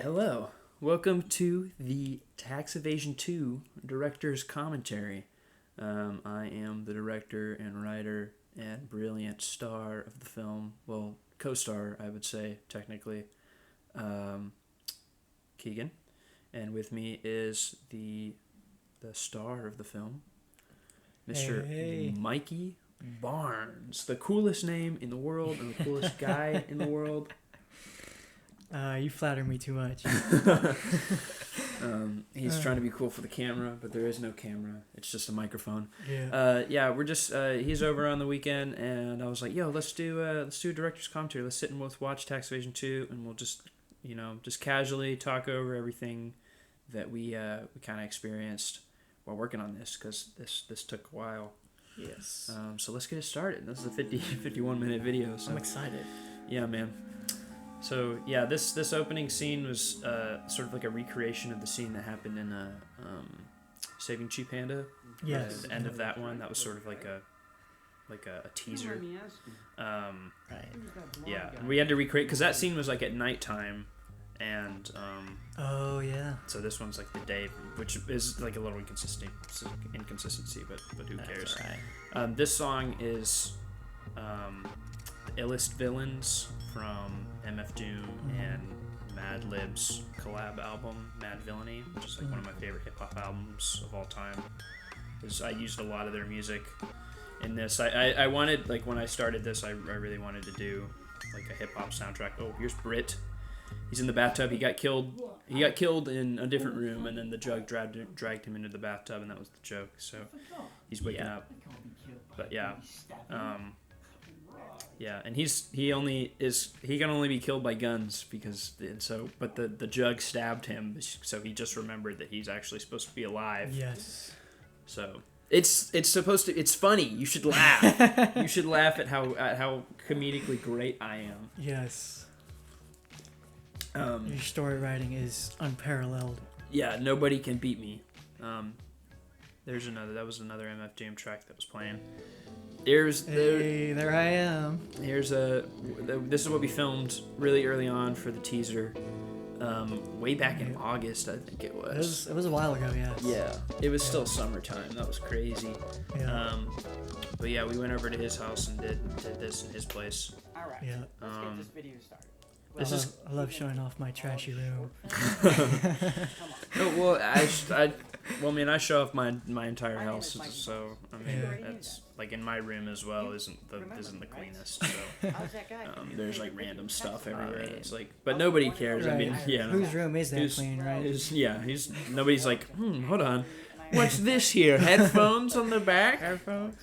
Hello. Welcome to the Tax Evasion 2 Director's Commentary. I am the director and writer and brilliant star of the film. Well, co-star, I would say, technically. Keegan. And with me is the star of the film, Mr. Mikey Barnes. The coolest name in the world and the coolest guy in the world. You flatter me too much. He's trying to be cool for the camera, but there is no camera. It's just a microphone. Yeah. We're just he's over on the weekend, and I was like, "Yo, let's do a director's commentary. Let's sit and we'll watch Tax Evasion 2, and we'll just casually talk over everything that we kind of experienced while working on this, because this took a while." Yes. So let's get it started. This is a 51-minute video. So I'm excited. Yeah, man. So yeah, this opening scene was sort of like a recreation of the scene that happened in Saving Cheap Panda. Yes. The end of that one, that was sort of like a teaser. Right. Yeah, and we had to recreate because that scene was like at nighttime, and Oh yeah. so this one's like the day, which is like a little inconsistency, but who cares? That's all right. This song is the Illest Villains from MF Doom and Mad Lib's collab album, Mad Villainy, which is like one of my favorite hip-hop albums of all time. I used a lot of their music in this. I wanted, like, when I started this, I really wanted to do like a hip-hop soundtrack. Oh, here's Britt. He's in the bathtub. He got killed in a different room, and then the jug dragged him into the bathtub, and that was the joke. So he's waking up. But yeah. Yeah, and he can only be killed by guns but the jug stabbed him, so he just remembered that he's actually supposed to be alive. Yes. So it's funny. You should laugh. You should laugh at how comedically great I am. Yes. Your story writing is unparalleled. Yeah, nobody can beat me. That was another MF Doom track that was playing. There I am. This is what we filmed really early on for the teaser, way back in August, I think it was. It was a while ago, yes. Yeah, it was still summertime. That was crazy. Yeah. But yeah, we went over to his house and did this in his place. All right. Yeah. Let's get this video started. I love showing off my trashy room. I show off my entire house, so I mean that's like in my room as well isn't the cleanest. So there's like random stuff everywhere. It's like, but nobody cares. Right. I mean, yeah. Whose room is that clean, right? Nobody's like, hold on, what's this here? Headphones on the back. Headphones.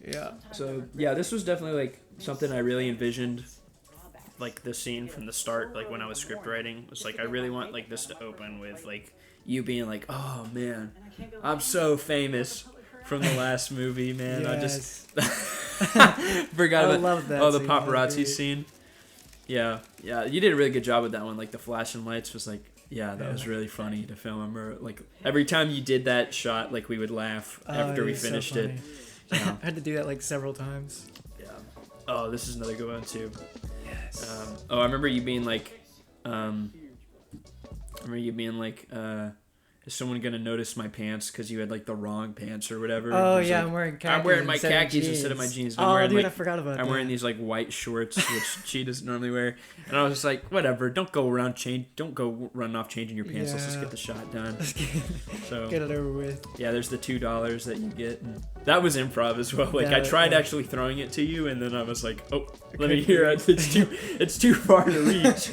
Yeah. So yeah, this was definitely like something I really envisioned. Like the scene from the start, like when I was script writing, was like I really want like this to open with like you being like, oh man, I'm so famous from the last movie, man. Yes. I just forgot about love that the scene. paparazzi scene. Yeah, you did a really good job with that one. Like the flashing lights was like, that was really funny to film. I remember like every time you did that shot, like we would laugh after we finished it. Yeah. I had to do that like several times. Yeah. Oh, this is another good one too. Yes. I remember you being like, is someone gonna notice my pants because you had like the wrong pants or whatever? Oh like, yeah, I'm wearing khakis. I'm wearing my khakis instead of my jeans. I forgot about that. I'm wearing these like white shorts, which she doesn't normally wear, and I was just like, whatever. Don't go run off changing your pants. Let's just get the shot done. So get it over with. Yeah, there's the $2 that you get. And that was improv as well. Like I tried actually throwing it to you, and then I was like, oh, let me hear it. It's too far to reach.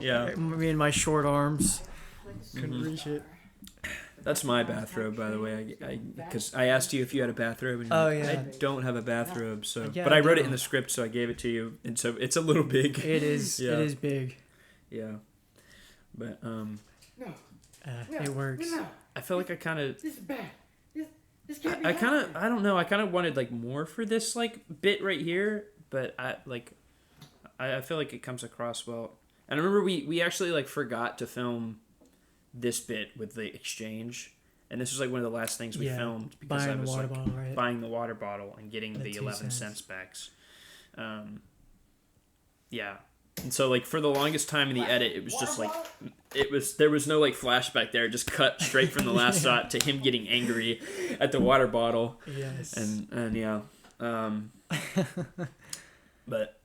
Yeah. Me and my short arms couldn't reach it. That's my bathrobe, by the way. Because I asked you if you had a bathrobe, and I don't have a bathrobe. So, but I wrote it in the script, so I gave it to you, and so it's a little big. It is. Yeah. It is big. Yeah, but it works. I feel like I kind of. This is bad. This can't be I don't know. I kind of wanted like more for this like bit right here, but I feel like it comes across well. And I remember we actually like forgot to film this bit with the exchange, and this was like one of the last things we filmed because I was like buying the water bottle and getting the 11 cents back. Yeah, And so like for the longest time in the edit, it was just like there was no like flashback there. It just cut straight from the last shot to him getting angry at the water bottle. Yes. And yeah, but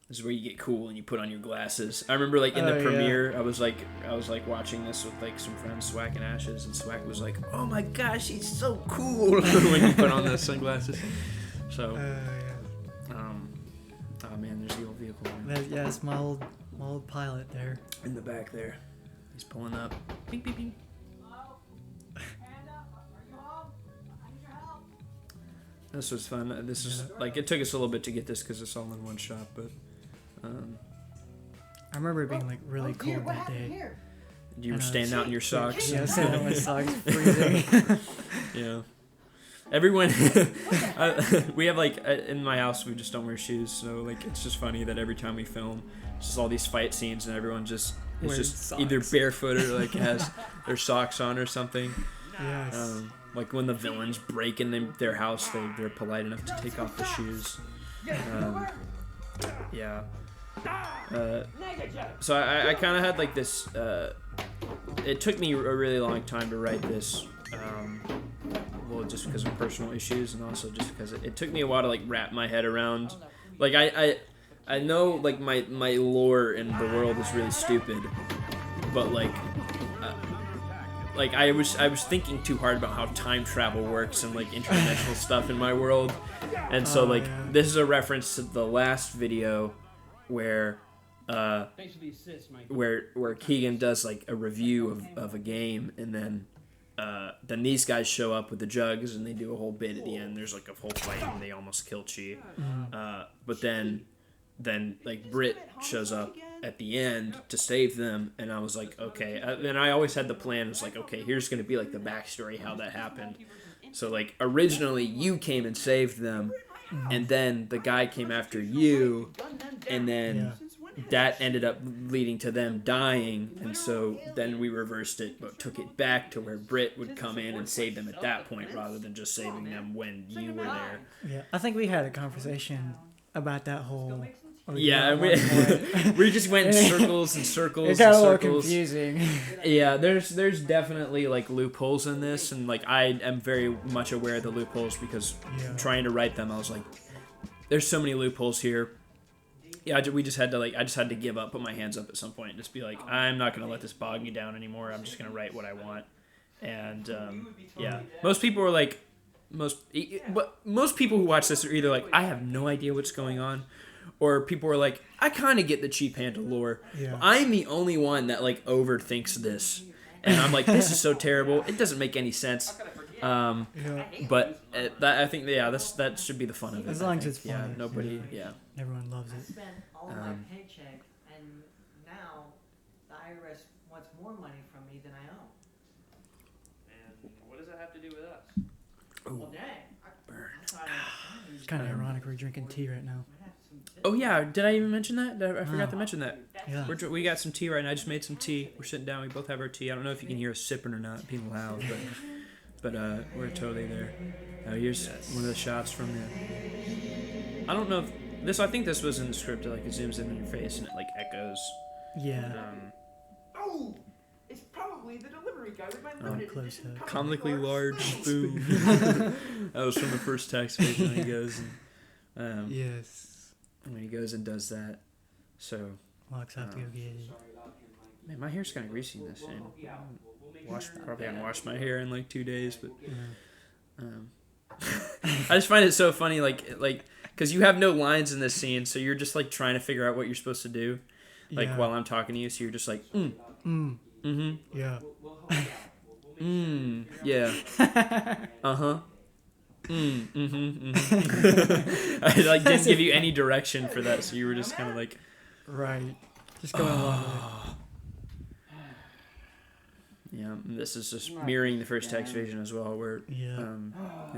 this is where you get cool and you put on your glasses. I remember like in the premiere, I was like watching this with like some friends, Swack and Ashes, and Swack was like, "Oh my gosh, he's so cool" when you put on the sunglasses. So, oh man, there's the old vehicle. Yeah, it's my old pilot there. In the back there, he's pulling up. Bing, bing, bing. This was fun. This is like it took us a little bit to get this because it's all in one shot, but. I remember it being like really cold that day. You were standing out in your socks. Yeah, standing out in my socks, freezing. Yeah. Everyone, we have like in my house we just don't wear shoes, so like it's just funny that every time we film, it's just all these fight scenes and everyone just is just socks. either barefoot or like has their socks on or something. Yes. Like when the villains break in their house, they're polite enough to take off the shoes. Yeah. So I kind of had like this. It took me a really long time to write this. Well, just because of personal issues, and also just because it took me a while to like wrap my head around. Like I know like my lore in the world is really stupid, but like I was thinking too hard about how time travel works and like interdimensional stuff in my world, and so this is a reference to the last video where where Keegan does like a review of a game, and then these guys show up with the jugs and they do a whole bit at the end. There's like a whole fight and they almost kill Chi, but then like Britt shows up at the end to save them, and I was like, okay. And I always had the plan. It was like, okay, here's gonna be like the backstory how that happened. So like originally you came and saved them, and then the guy came after you, and then that ended up leading to them dying, and so then we reversed it but took it back to where Britt would come in and save them at that point rather than just saving them when you were there. Yeah, I think we had a conversation about that whole. Yeah, we just went in circles and circles. It got a little circles. confusing. Yeah, there's definitely like loopholes in this, and like I am very much aware of the loopholes because trying to write them, I was like, there's so many loopholes here. Yeah, I just had to give up, put my hands up at some point, and just be like, I'm not gonna let this bog me down anymore. I'm just gonna write what I want, and yeah, most people are like, most people who watch this are either like, I have no idea what's going on. Or people are like, I kind of get the cheap handle lore. Yeah. I'm the only one that like overthinks this, and I'm like, this is so terrible. It doesn't make any sense. But I think that should be the fun of it. As long as it's fun. Yeah, nobody. Yeah. Everyone loves it. I spent all my paycheck, and now the IRS wants more money from me than I owe. And what does that have to do with us? Well, dang. It's kind of ironic we're drinking tea right now. Oh yeah, did I even mention that? I forgot to mention that. Yeah. We got some tea right now. I just made some tea. We're sitting down. We both have our tea. I don't know if you can hear us sipping or not, being loud, but we're totally there. Here's one of the shots from the. I don't know if this. I think this was in the script. Like it zooms in on your face and it like echoes. Yeah. Oh, it's probably the delivery guy with my limited close edition up. Comically large spoon. That was from the first Tax Evasion. He goes and. Yes. When he goes and does that, so Locks have to go get it. Man, my hair's kind of greasy in this. Probably haven't washed my hair in like 2 days, but I just find it so funny, like because you have no lines in this scene, so you're just like trying to figure out what you're supposed to do, like while I'm talking to you. So you're just like, yeah, yeah, I like didn't give you any direction for that, so you were just kind of like, right, just going along with it. Yeah, and this is just mirroring the first Tax Evasion as well, where in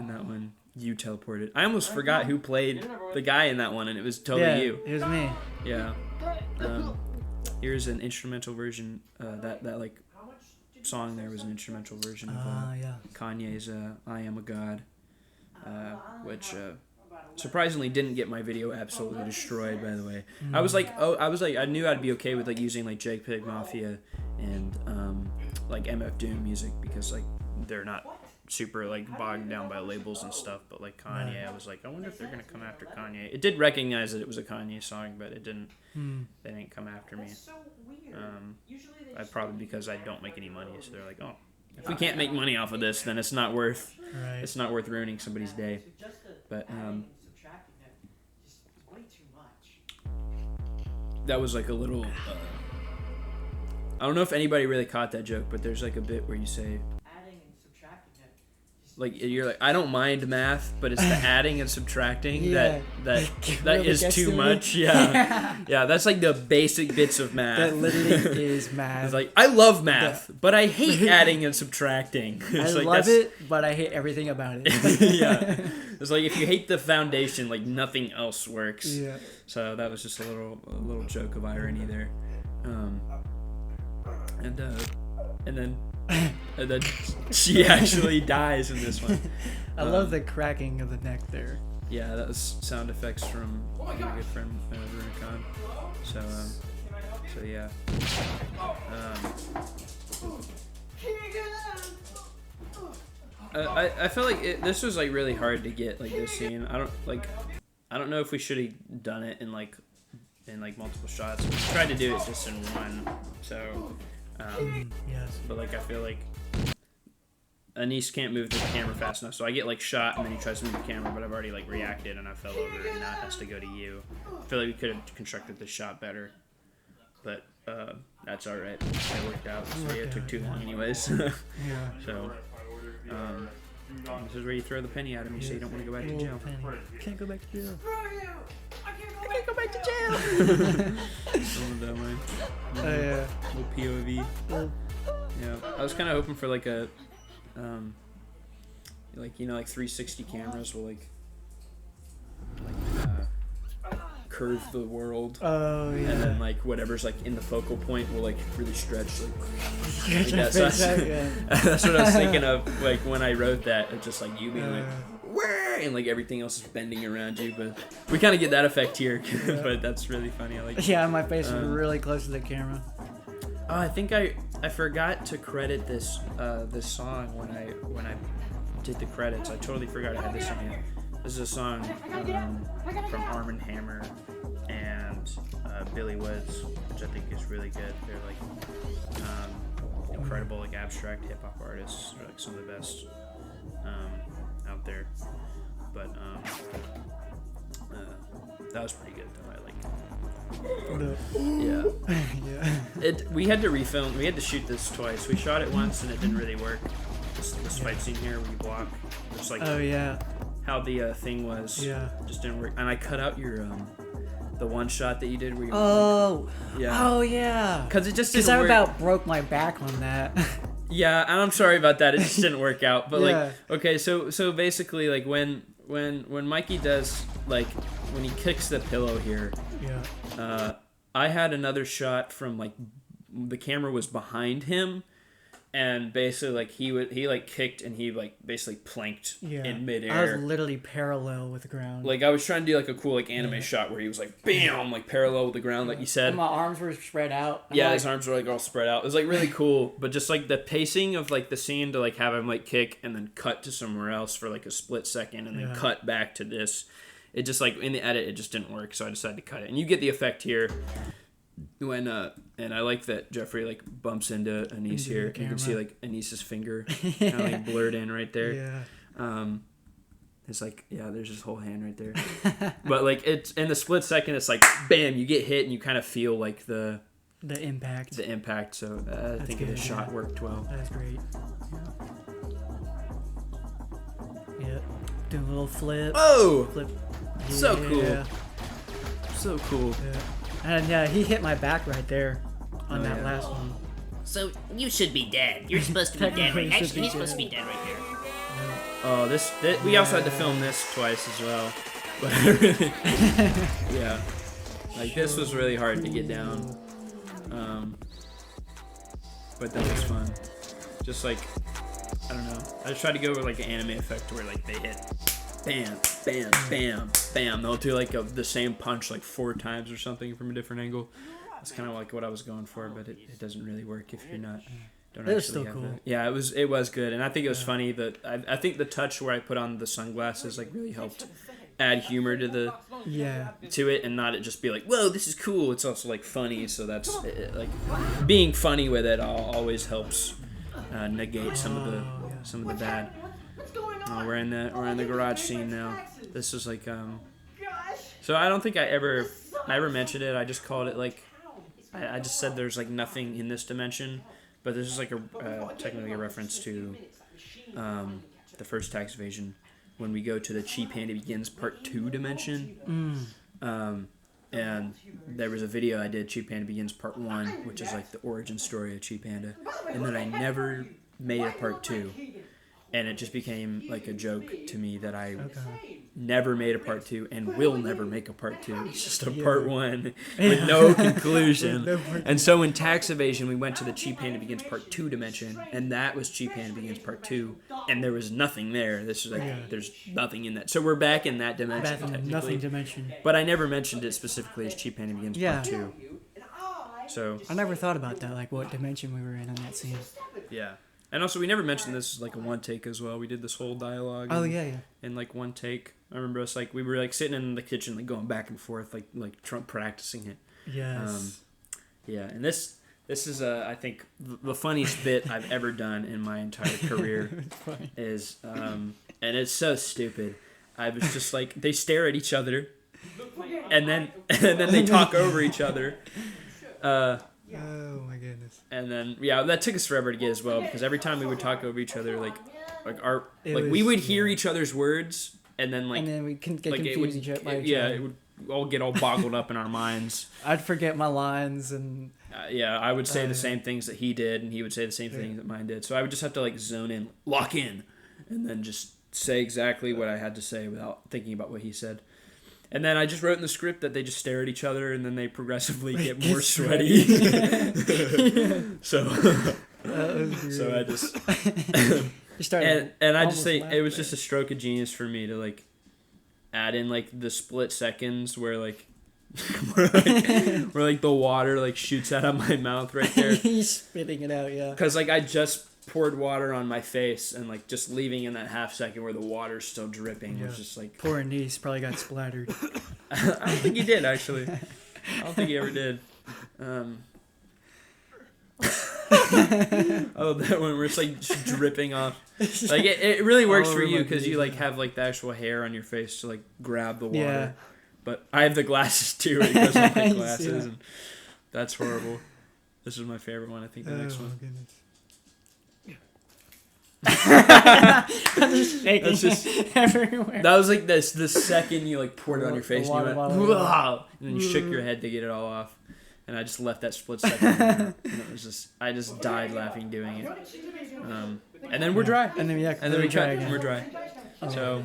that one you teleported. I almost forgot who played the guy in that one, and it was totally you. It was me. Yeah. Here's an instrumental version. That like song there was an instrumental version of Kanye's "I Am a God." Which surprisingly didn't get my video absolutely destroyed. By the way, I was like, I knew I'd be okay with like using like JPEG Mafia and like MF Doom music because like they're not super like bogged down by labels and stuff. But like Kanye, I was like, I wonder if they're gonna come after Kanye. It did recognize that it was a Kanye song, but it didn't. They didn't come after me. Probably because I don't make any money, so they're like, oh, if we can't make money off of this, then it's not worth ruining somebody's day. But that was like a little. I don't know if anybody really caught that joke, but there's like a bit where you say, like you're like, I don't mind math, but it's the adding and subtracting that really is too much. Yeah, that's like the basic bits of math. That literally is math. It's like I love math, but I hate adding and subtracting. I love it, but I hate everything about it. Yeah, it's like if you hate the foundation, like nothing else works. Yeah. So that was just a little joke of irony there, and then she actually dies in this one. I love the cracking of the neck there. Yeah, that was sound effects from my good friend Runicon. So yeah. I feel like this was like really hard to get like this scene. I don't know if we should have done it in like multiple shots. We tried to do it just in one. So. Yes. But like I feel like Anise can't move the camera fast enough, so I get like shot and then he tries to move the camera, but I've already like reacted and I fell over, and now it has to go to you. I feel like we could have constructed the shot better, but that's all right. It worked out. So yeah, it took too long anyways. Yeah. So this is where you throw the penny at him. You say you don't want to go back to jail. Can't go back to jail. I can't go back to jail. That way. Oh yeah. Little POV. Yeah, I was kind of hoping for like a, like 360 cameras will like curve the world. Oh yeah. And then like whatever's like in the focal point will like really stretch. Like that's what I was thinking of. Like when I wrote that, it's just like you being like. And like everything else is bending around you, but we kind of get that effect here. But that's really funny. I like. Yeah, my face is really close to the camera. Oh, I think I forgot to credit this this song when I did the credits. I totally forgot I had this in here. This is a song from Arm & Hammer and Billy Woods, which I think is really good. They're like incredible like abstract hip hop artists. They're like some of the best out there. But that was pretty good though. I like. Yeah. We had to refilm. We had to shoot this twice. We shot it once and it didn't really work. This fight scene here where you block, just like how the thing was. Just didn't work. And I cut out your the one shot that you did where you. Oh yeah. Because it just didn't work. Because I about broke my back on that. Yeah, and I'm sorry about that. It just didn't work out. But like, okay, so basically, like when Mikey does like when he kicks the pillow here, I had another shot from like the camera was behind him, and basically like he like kicked and he like basically planked in midair. I was literally parallel with the ground. Like I was trying to do like a cool like anime shot where he was like bam, like parallel with the ground, like you said. And my arms were spread out. His arms were like all spread out. It was like really cool, but just like the pacing of like the scene to like have him like kick and then cut to somewhere else for like a split second and then cut back to this. It just like in the edit it just didn't work, so I decided to cut it. And you get the effect here when and I like that Jeffrey like bumps into Anise here. You can see like Anise's finger kind of like blurred in right there. It's like there's his whole hand right there. But like it's in the split second, it's like bam, you get hit and you kind of feel like the impact. The impact. So I think the shot worked well. That's great. Yeah. Do a little flip. Oh! Flip. Yeah. So cool. So cool. Yeah. And he hit my back right there on that last one. So you should be dead. You're supposed to be dead right. Actually, he's supposed to be dead right there. Oh, this we also had to film this twice as well. But like this was really hard to get down. But that was fun. Just like I don't know. I just tried to go with like an anime effect where like they hit, bam, bam, bam, bam. They'll do like the same punch like 4 times or something from a different angle. That's kind of like what I was going for, but it doesn't really work if you're not. Don't It was actually still have cool. that. Yeah, it was good, and I think it was funny that I think the touch where I put on the sunglasses like really helped add humor to it, and not it just be like, whoa, this is cool. It's also like funny, so that's like being funny with it always helps negate some of the bad. Oh, we're in the garage scene now. This is like so I don't think I ever mentioned it. I just called it like I just said there's like nothing in this dimension, but this is like a technically a reference to the first Tax Evasion when we go to the Cheap Hand Begins Part 2 dimension. And there was a video I did, Cheap Panda Begins Part 1, which is like the origin story of Cheap Panda, and then I never made a Part 2. And it just became like a joke to me that I never made a Part 2 and will never make a Part 2. It's just a Part 1 with no conclusion. And so in Tax Evasion, we went to the Cheap Panda Begins Part 2 dimension, and that was Cheap Panda Begins Part 2, and there was nothing there. This is like, there's nothing in that. So we're back in that dimension, technically. Nothing dimension. But I never mentioned it specifically as Cheap Panda Begins Part 2. So I never thought about that, like what dimension we were in on that scene. yeah. And also, we never mentioned this as like a one take as well. We did this whole dialogue. In like one take. I remember us like we were like sitting in the kitchen, like going back and forth, like Trump practicing it. Yes. Yeah, and this is I think the funniest bit I've ever done in my entire career is and it's so stupid. I was just like they stare at each other, and then they talk over each other. Oh my goodness. And then that took us forever to get as well, because every time we would talk over each other, we would hear each other's words, and then we can get like confused each other. It would all get all boggled up in our minds. I'd forget my lines, and I would say the same things that he did, and he would say the same things that mine did. So I would just have to like zone in, lock in, and then just say exactly what I had to say without thinking about what he said. And then I just wrote in the script that they just stare at each other, and then they progressively get more sweaty. So I just and I just think it was just a stroke of genius for me to like add in like the split seconds where like where the water like shoots out of my mouth right there. He's spitting it out, yeah. Because like I just poured water on my face, and like just leaving in that half second where the water's still dripping was just like poor niece probably got splattered. I don't think he did, actually. I don't think he ever did. That one where it's like just dripping off. Like it really works for you because you like have like the actual hair on your face to like grab the water. Yeah. But I have the glasses too. It goes on my glasses, and that's horrible. This is my favorite one. I think the next one. Goodness. That's just everywhere. That was like the second you like poured it on your face, and you went, water. and then you shook your head to get it all off, and I just left that split second, and it was I just died laughing doing it. And then we're dry, and then we try again. And we're dry. So.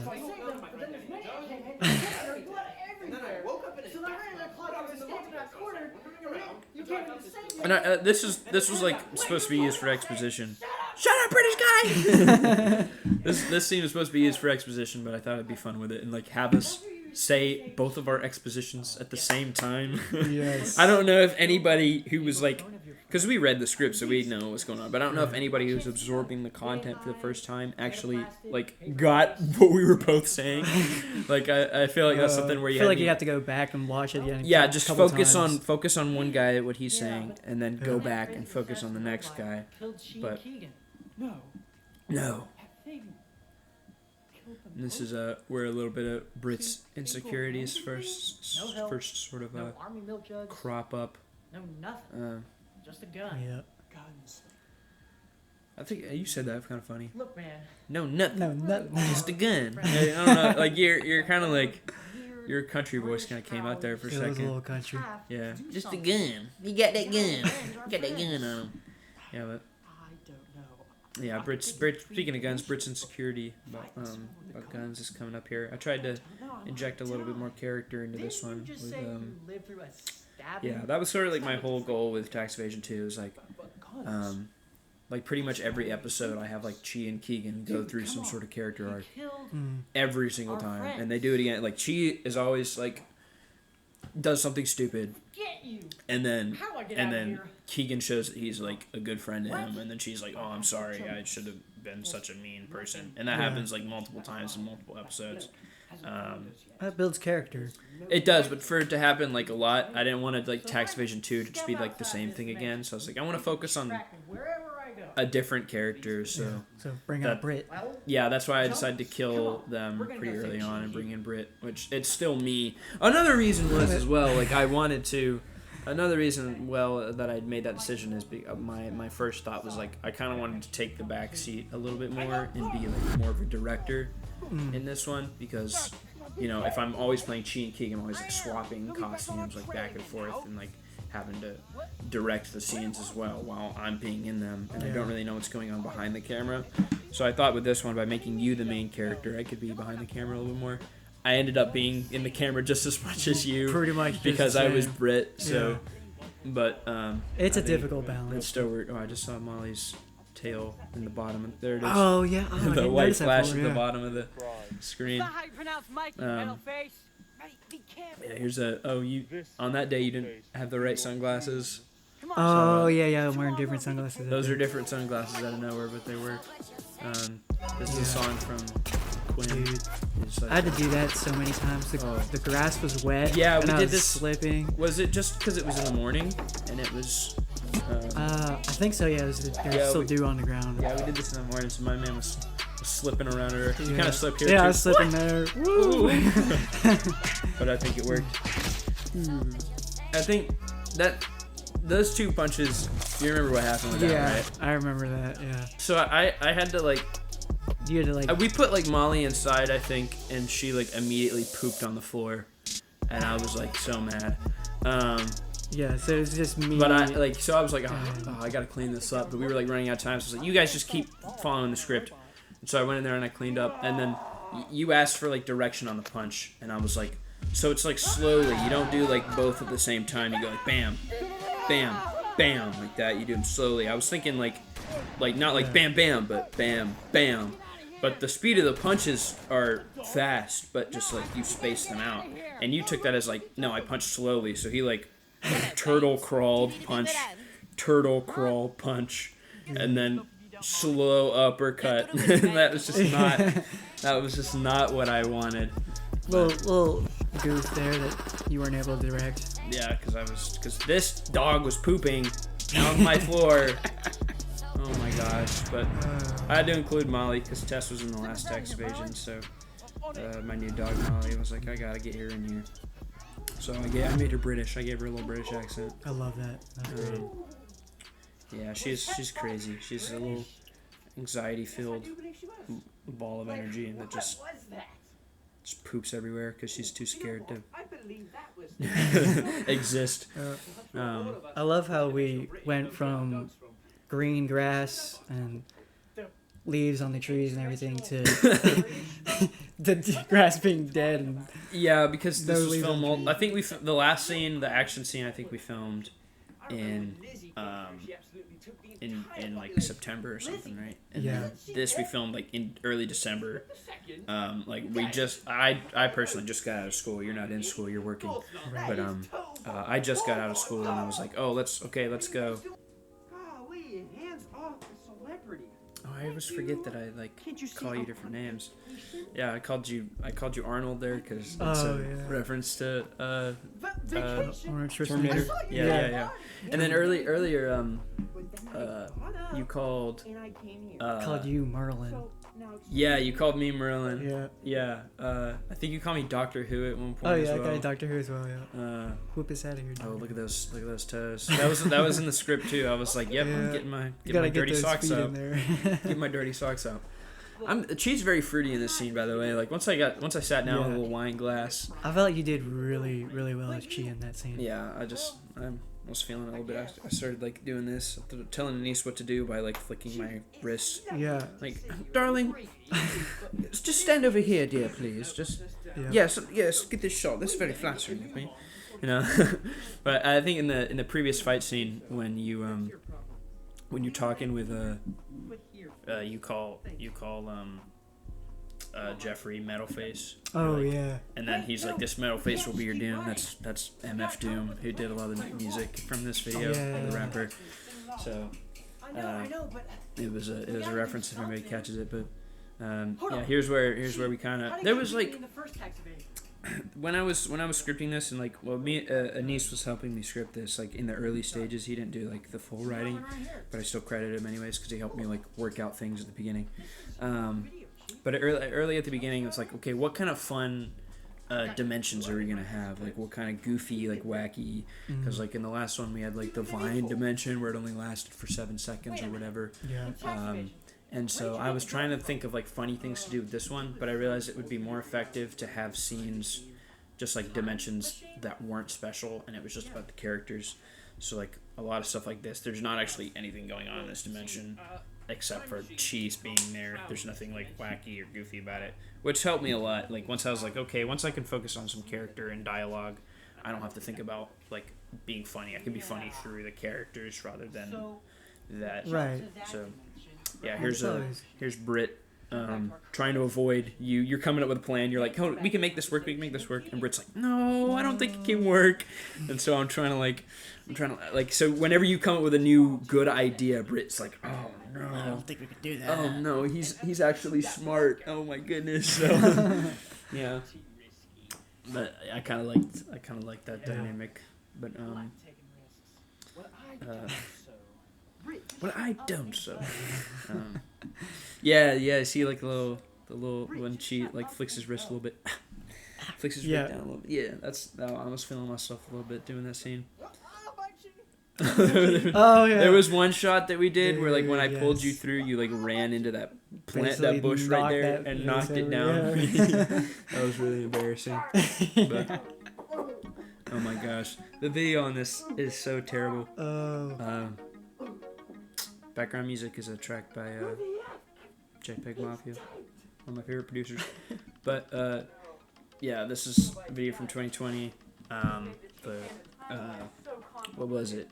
And this was like supposed to be used for exposition. Shut up, British guy! This scene was supposed to be used for exposition, but I thought it'd be fun with it and like have us say both of our expositions at the same time. Yes. I don't know if anybody who was like, because we read the script, so we know what's going on, but I don't know if anybody who was absorbing the content for the first time actually like got what we were both saying. Like I feel like that's something where you you have to go back and watch it again. Yeah, just focus on one guy what he's saying, and then go back and focus on the next guy. But no. And this is where a little bit of Brit's insecurities first sort of crop up. No nothing. Just a gun. Yeah. Guns. I think you said that kind of funny. Look, man. No, nothing. No, nothing. Just a gun. I don't know. Like you're kind of like your country voice kind of came out there for a second. It was a little country. Yeah. Just a gun. You got that gun. You got that gun on him. Yeah, but. I don't know. Yeah, Brit. Speaking of guns, Brit's insecurity about guns is coming up here. I tried to inject a little bit more character into this one. With, that was sort of like my whole goal with Tax Evasion 2. Is like, like pretty much every episode, I have like Chi and Keegan go through some sort of character arc Mm. every single time, and they do it again. Like Chi is always like does something stupid, and then Keegan shows that he's like a good friend to him, and then she's like, "Oh, I'm sorry, I should have been such a mean person," and that happens like multiple times in multiple episodes. That builds character. It does, but for it to happen like a lot, I didn't want to like Tax Evasion 2 to just be like the same thing again. So I was like, I want to focus on a different character. So So bring out Brit. yeah, that's why I decided to kill them pretty early on and bring in Brit, which it's still me. Another reason was as well, like I wanted to. Another reason, that I made that decision is my first thought was like I kind of wanted to take the back seat a little bit more and be like more of a director in this one, because you know, if I'm always playing Chi and Keegan, I'm always like swapping costumes like back and forth and like having to direct the scenes as well while I'm being in them, and I don't really know what's going on behind the camera. So I thought with this one, by making you the main character, I could be behind the camera a little bit more. I ended up being in the camera just as much as you, Pretty much because I was Brit. So, but it's I a think difficult it balance. still worked. Oh, I just saw Molly's tail in the bottom. There it is. Oh yeah, oh, I The didn't white notice that flash before, at the yeah. bottom of the screen. How you pronounce Mikey, metal face? Yeah, here's a. Oh, you on that day you didn't have the right sunglasses. Oh yeah, I'm wearing different sunglasses. Those are different sunglasses out of nowhere, but they work. This is a song from Quinn. Dude, It's like, I had to do that so many times. The grass was wet. Yeah, and we I did was this- slipping. was it just because it was in the morning and it was? I think so. Yeah, there's Yeah, still we- dew on the ground. Yeah, we did this in the morning, so my man was slipping around her. You Yeah. kind of slipped here Yeah, too. I was slipping there. Ooh. But I think it worked. I think that those two punches. You remember what happened with that, Yeah, right? I remember that. Yeah, So I had to like. you had to like. We put like Molly inside, I think, and she like immediately pooped on the floor, and I was like so mad. Yeah, so it was just me. But I like, so I was like, oh, I gotta clean this up. But we were like running out of time, so I was like, you guys just keep following the script. And so I went in there and I cleaned up, and then you asked for like direction on the punch, and I was like, so it's like slowly. You don't do like both at the same time. You go like bam, bam, bam, like that. You do them slowly. I was thinking like not like bam, bam, but bam, bam. But the speed of the punches are fast, but just like you space them out. And you took that as like, no, I punched slowly. So he like turtle crawled punch, turtle crawl punch, and then slow uppercut. That was just not what I wanted. little goof there that you weren't able to direct. Yeah, because this dog was pooping on my floor. Oh my gosh! But I had to include Molly because Tess was in the last Tax Evasion, so my new dog Molly was like, I gotta get her in here. So I made her British. I gave her a little British accent. I love that. That's great. Yeah, she's crazy. She's a little anxiety-filled ball of energy that just poops everywhere because she's too scared to exist. I love how we went from green grass and leaves on the trees and everything to the grass being dead. And Yeah, because this No was leaves on filmed. I think the last scene, the action scene, I think we filmed in like September or something, right? And Yeah. then this we filmed like in early December. Like we just, I personally just got out of school. You're not in school, you're working. But I just got out of school and I was like, oh, let's go. Golly, hands off the celebrity. Oh, I always forget that I like call you different names. Yeah, I called you Arnold there because it's Oh, a yeah. reference to Orange Terminator. Schwarzenegger. Yeah. And then earlier, you called. Called you Merlin. Yeah, you called me Merlin. Yeah. Yeah. I think you called me Doctor Who at one point. Oh as yeah, I well. got Doctor Who as well. Yeah. Whoop his out of here. Oh, Doctor. look at those toes. That was in the script too. I was like, yep, I'm Yeah. getting my You gotta get dirty those socks feet out. in there. Get my dirty socks out. She's very fruity in this scene, by the way. Like once I sat down with a Yeah. little wine glass. I felt like you did really, really well as Chi in that scene. Yeah, I was feeling a little bit. I started like doing this, telling Denise what to do by like flicking my wrist. Yeah. Like, darling, just stand over here, dear, please. Just Yeah. yes, get this shot. This is very flattering of me, you know. But I think in the previous fight scene when when you're talking with Put here. you call Jeffrey Metalface. Oh Like, yeah. and then he's like, "This Metalface will be your doom." That's MF Doom, who did a lot of the music from this video, Yeah. the rapper. So I know, but it was a reference if anybody catches it. But yeah, here's where we kind of there was like in the first Tax Evasion. when I was scripting this, and like, well, me Anise was helping me script this. Like in the early stages, he didn't do like the full writing, but I still credit him anyways because he helped me like work out things at the beginning. But early at the beginning, it was like, okay, what kind of fun dimensions are we gonna have? Like, what kind of goofy, like wacky? Because like in the last one, we had like the Vine dimension where it only lasted for 7 seconds or whatever. Yeah. And so I was trying to think of like funny things to do with this one, but I realized it would be more effective to have scenes, just like dimensions that weren't special, and it was just about the characters. So like a lot of stuff like this, there's not actually anything going on in this dimension except for Cheese being there. There's nothing like wacky or goofy about it, which helped me a lot. Like once I was like, okay, once I can focus on some character and dialogue, I don't have to think about like being funny. I can be funny through the characters rather than that. Right. So yeah, here's Britt trying to avoid you. You're coming up with a plan. You're like, oh, we can make this work. We can make this work. And Britt's like, no, I don't think it can work. And so I'm trying to so whenever you come up with a new good idea, Britt's like, oh no, I don't think we could do that. oh no, he's actually smart. Oh my goodness. So yeah, but I kind of liked that dynamic. But what I don't so. Yeah. See like the little when she like flicks his wrist a little bit, flicks his wrist down a little bit. Yeah, I was feeling myself a little bit doing that scene. Oh yeah. There was one shot that we did where like when I pulled Yes. you through, you like ran into that plant, Basically that bush right knocked there, that and place knocked it over, down. yeah. That was really embarrassing. But, oh my gosh, the video on this is so terrible. Oh. Background music is a track by JPEG Mafia, one of my favorite producers. But yeah, this is a video from 2020. What was it?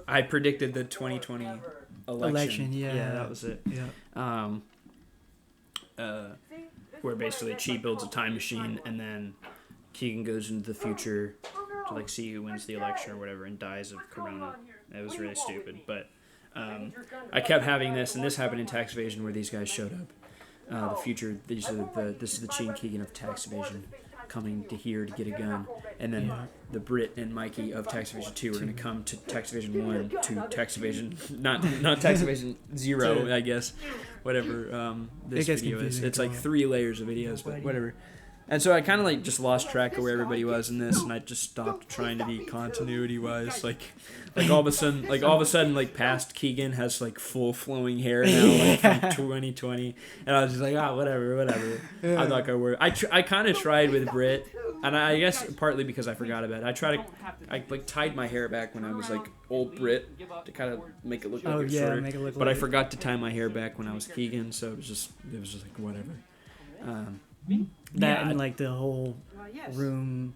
I predicted the 2020 election. Yeah, that was it. Yeah. Where basically Chi builds a time machine and then Keegan goes into the future to like see who wins the election or whatever and dies of corona. It was really stupid, but I kept having this, and this happened in Tax Evasion where these guys showed up. The future, this is the Chi and Keegan of Tax Evasion coming to here to get a gun, and then the Brit and Mikey of Tax Evasion 2 are going to come to Tax Evasion 1 to Tax Evasion, not Tax Evasion 0, I guess, whatever this video is. It's like 3 layers of videos, but whatever. And so I kind of like just lost track of where everybody was in this, and I just stopped trying to be continuity wise. Like all of a sudden, like past Keegan has like full flowing hair now, like from 2020, and I was just like, whatever. I'm not gonna worry. I kind of tried with Brit, and I guess partly because I forgot about it. I like tied my hair back when I was like old Brit to kind of make it look like it's shorter. Make it look But I like forgot to tie my hair back when I was Keegan, so it was just like whatever. that and like the whole room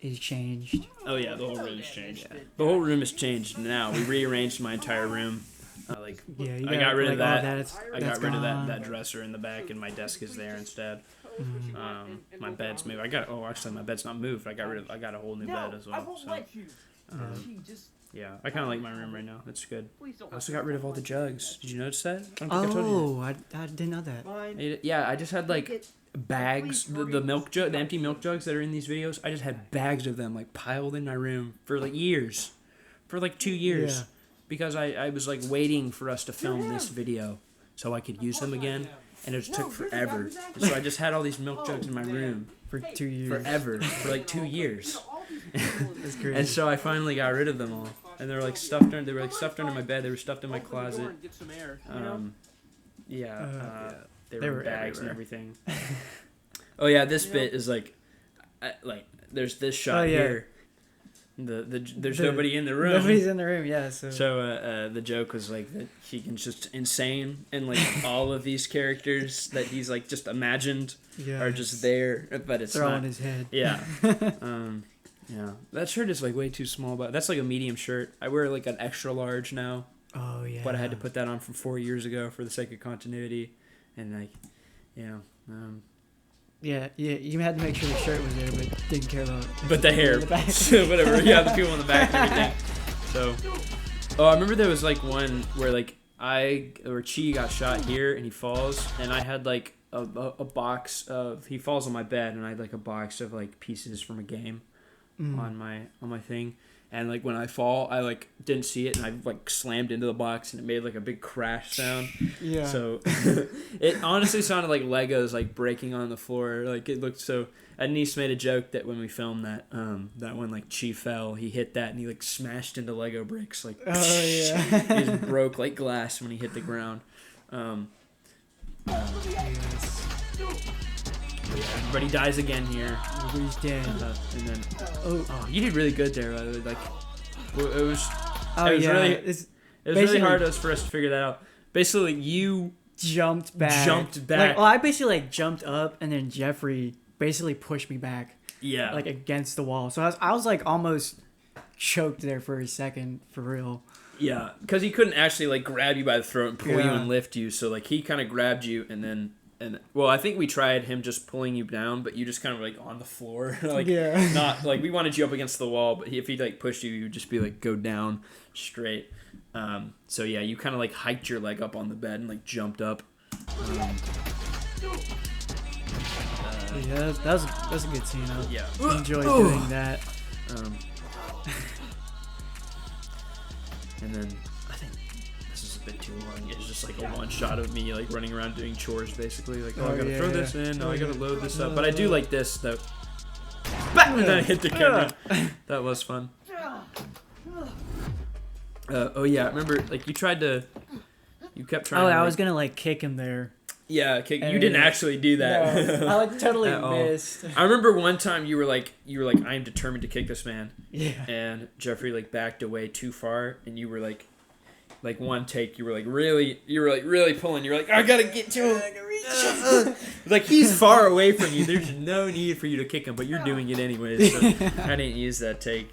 is changed. Oh yeah, the whole room has changed. The whole room has changed now. We rearranged my entire room. You I got rid of that. I that's got rid of gone. that dresser in the back, and my desk is there instead. My bed's moved. Actually, my bed's not moved. I got a whole new bed as well. So, yeah, I kind of like my room right now. It's good. I also got rid of all the jugs. Did you notice that? I don't think I told you I didn't know that. that. Yeah, I just had like bags, the milk jug, the empty milk jugs that are in these videos. I just had bags of them like piled in my room for like years, for like 2 years, because I was like waiting for us to film this video so I could use them again, and it just took forever. So I just had all these milk jugs in my room For 2 years. forever, for like 2 years. That's crazy. And so I finally got rid of them all, and they were like stuffed under my bed. They were stuffed in my closet. They were in bags and everything. Oh yeah, this bit is like there's this shot here. There's nobody in the room. Nobody's in the room. Yeah. So the joke was like that Keegan's just insane, and like all of these characters that he's like just imagined are just there, but it's they're all not in his head. Yeah. Yeah, that shirt is like way too small, but that's like a medium shirt. I wear like an extra large now, Oh yeah. but I had to put that on from 4 years ago for the sake of continuity, and like, yeah. Yeah, you had to make sure the shirt was there, but didn't care about. But the hair, in the back. so whatever. Yeah, the people in the back and everything. So, I remember there was like one where like or Chi got shot here and he falls, and I had like a box of, he falls on my bed, and I had like a box of like pieces from a game on my thing, and like when I fall, I like didn't see it, and I like slammed into the box, and it made like a big crash sound. Yeah. So it honestly sounded like Legos like breaking on the floor. Like it looked so. And niece made a joke that when we filmed that when like Chi fell, he hit that and he like smashed into Lego bricks. Like, Oh yeah. he just broke like glass when he hit the ground. Yes. Everybody dies again here. Everybody's dead. And then, Oh. you did really good there. By the way. Like, it was. Oh it was yeah. really. It's It was really basically- hard for us to figure that out. Basically, you jumped back. back. Like, well, I basically like jumped up, and then Jeffrey basically pushed me back, yeah. like against the wall. So I was like almost choked there for a second, for real. Yeah, because he couldn't actually like grab you by the throat and pull you Yeah. and lift you. So like he kind of grabbed you and well, I think we tried him just pulling you down, but you just kind of like on the floor, like Yeah. not like we wanted you up against the wall, but if he like pushed you, you'd just be like go down straight. So yeah, you kind of like hiked your leg up on the bed and like jumped up. Yeah, that was a good scene. Yeah. I enjoyed doing that. And then I think this is a bit too long. It's just like a one shot of me like running around doing chores basically. Like, I gotta throw this in. I gotta load this up. But I do like this though. And then I hit the camera. That was fun. Oh yeah, I remember like you kept trying. Oh, to, I like, was gonna like kick him there. Yeah, you didn't actually do that. No, I like totally At all. missed. I remember one time you were like I am determined to kick this man. Yeah. And Jeffrey like backed away too far, and you were like one take, you were like really pulling. You're like, I gotta get to him. Like he's far away from you. There's no need for you to kick him, but you're doing it anyways. So I didn't use that take.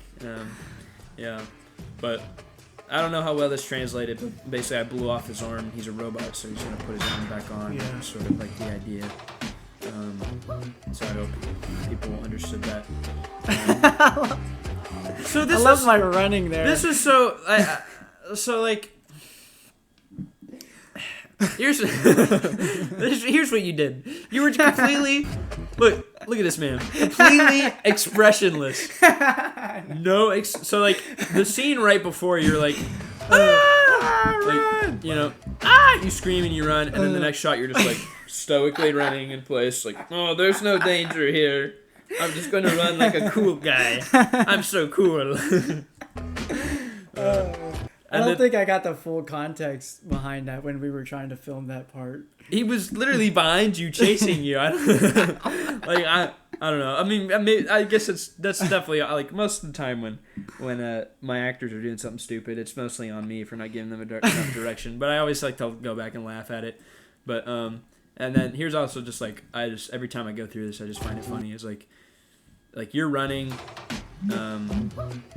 Yeah, but I don't know how well this translated. But basically, I blew off his arm. He's a robot, so he's gonna put his arm back on. Yeah. Sort of like the idea. So I hope people understood that. So this I love was, my running there. this is so so like here's what you did. You were completely look at this man, completely expressionless. No, so like the scene right before you're like, like you scream and you run, and then the next shot you're just like stoically running in place, like, oh, there's no danger here. I'm just gonna run like a cool guy. I'm so cool. I don't think I got the full context behind that when we were trying to film that part. He was literally behind you, chasing you. I don't know. I mean, I guess that's definitely like most of the time when my actors are doing something stupid, it's mostly on me for not giving them enough direction. But I always like to go back and laugh at it. But and then here's also just like every time I go through this, I just find it funny. It's like you're running. And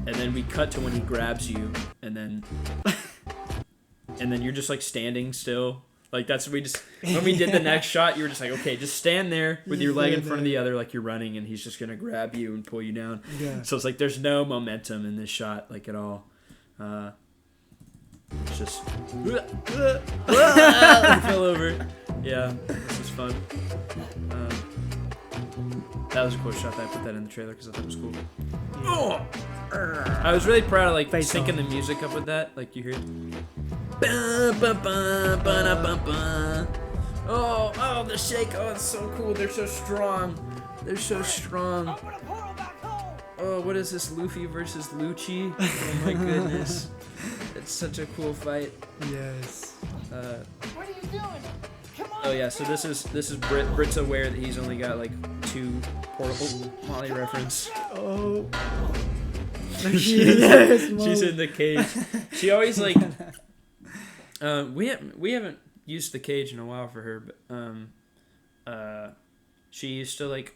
then we cut to when he grabs you, and then you're just like standing still. Like that's when we did the next shot, you were just like, okay, just stand there with your leg in front of the other, like you're running, and he's just gonna grab you and pull you down. Yeah. So it's like there's no momentum in this shot, like at all. It's just fell over. Yeah, this is fun. That was a cool shot. I put that in the trailer because I thought it was cool. Oh! I was really proud of like syncing the music up with that. Like you hear it. Oh, the shake. Oh, it's so cool. They're so strong. Oh, what is this? Luffy versus Lucci? Oh my goodness. It's such a cool fight. Yes. What are you doing? Come on. Oh yeah, so this is Brit's aware that he's only got like 2 portable Molly reference. Oh. She's in the cage. She always like we haven't used the cage in a while for her, but she used to like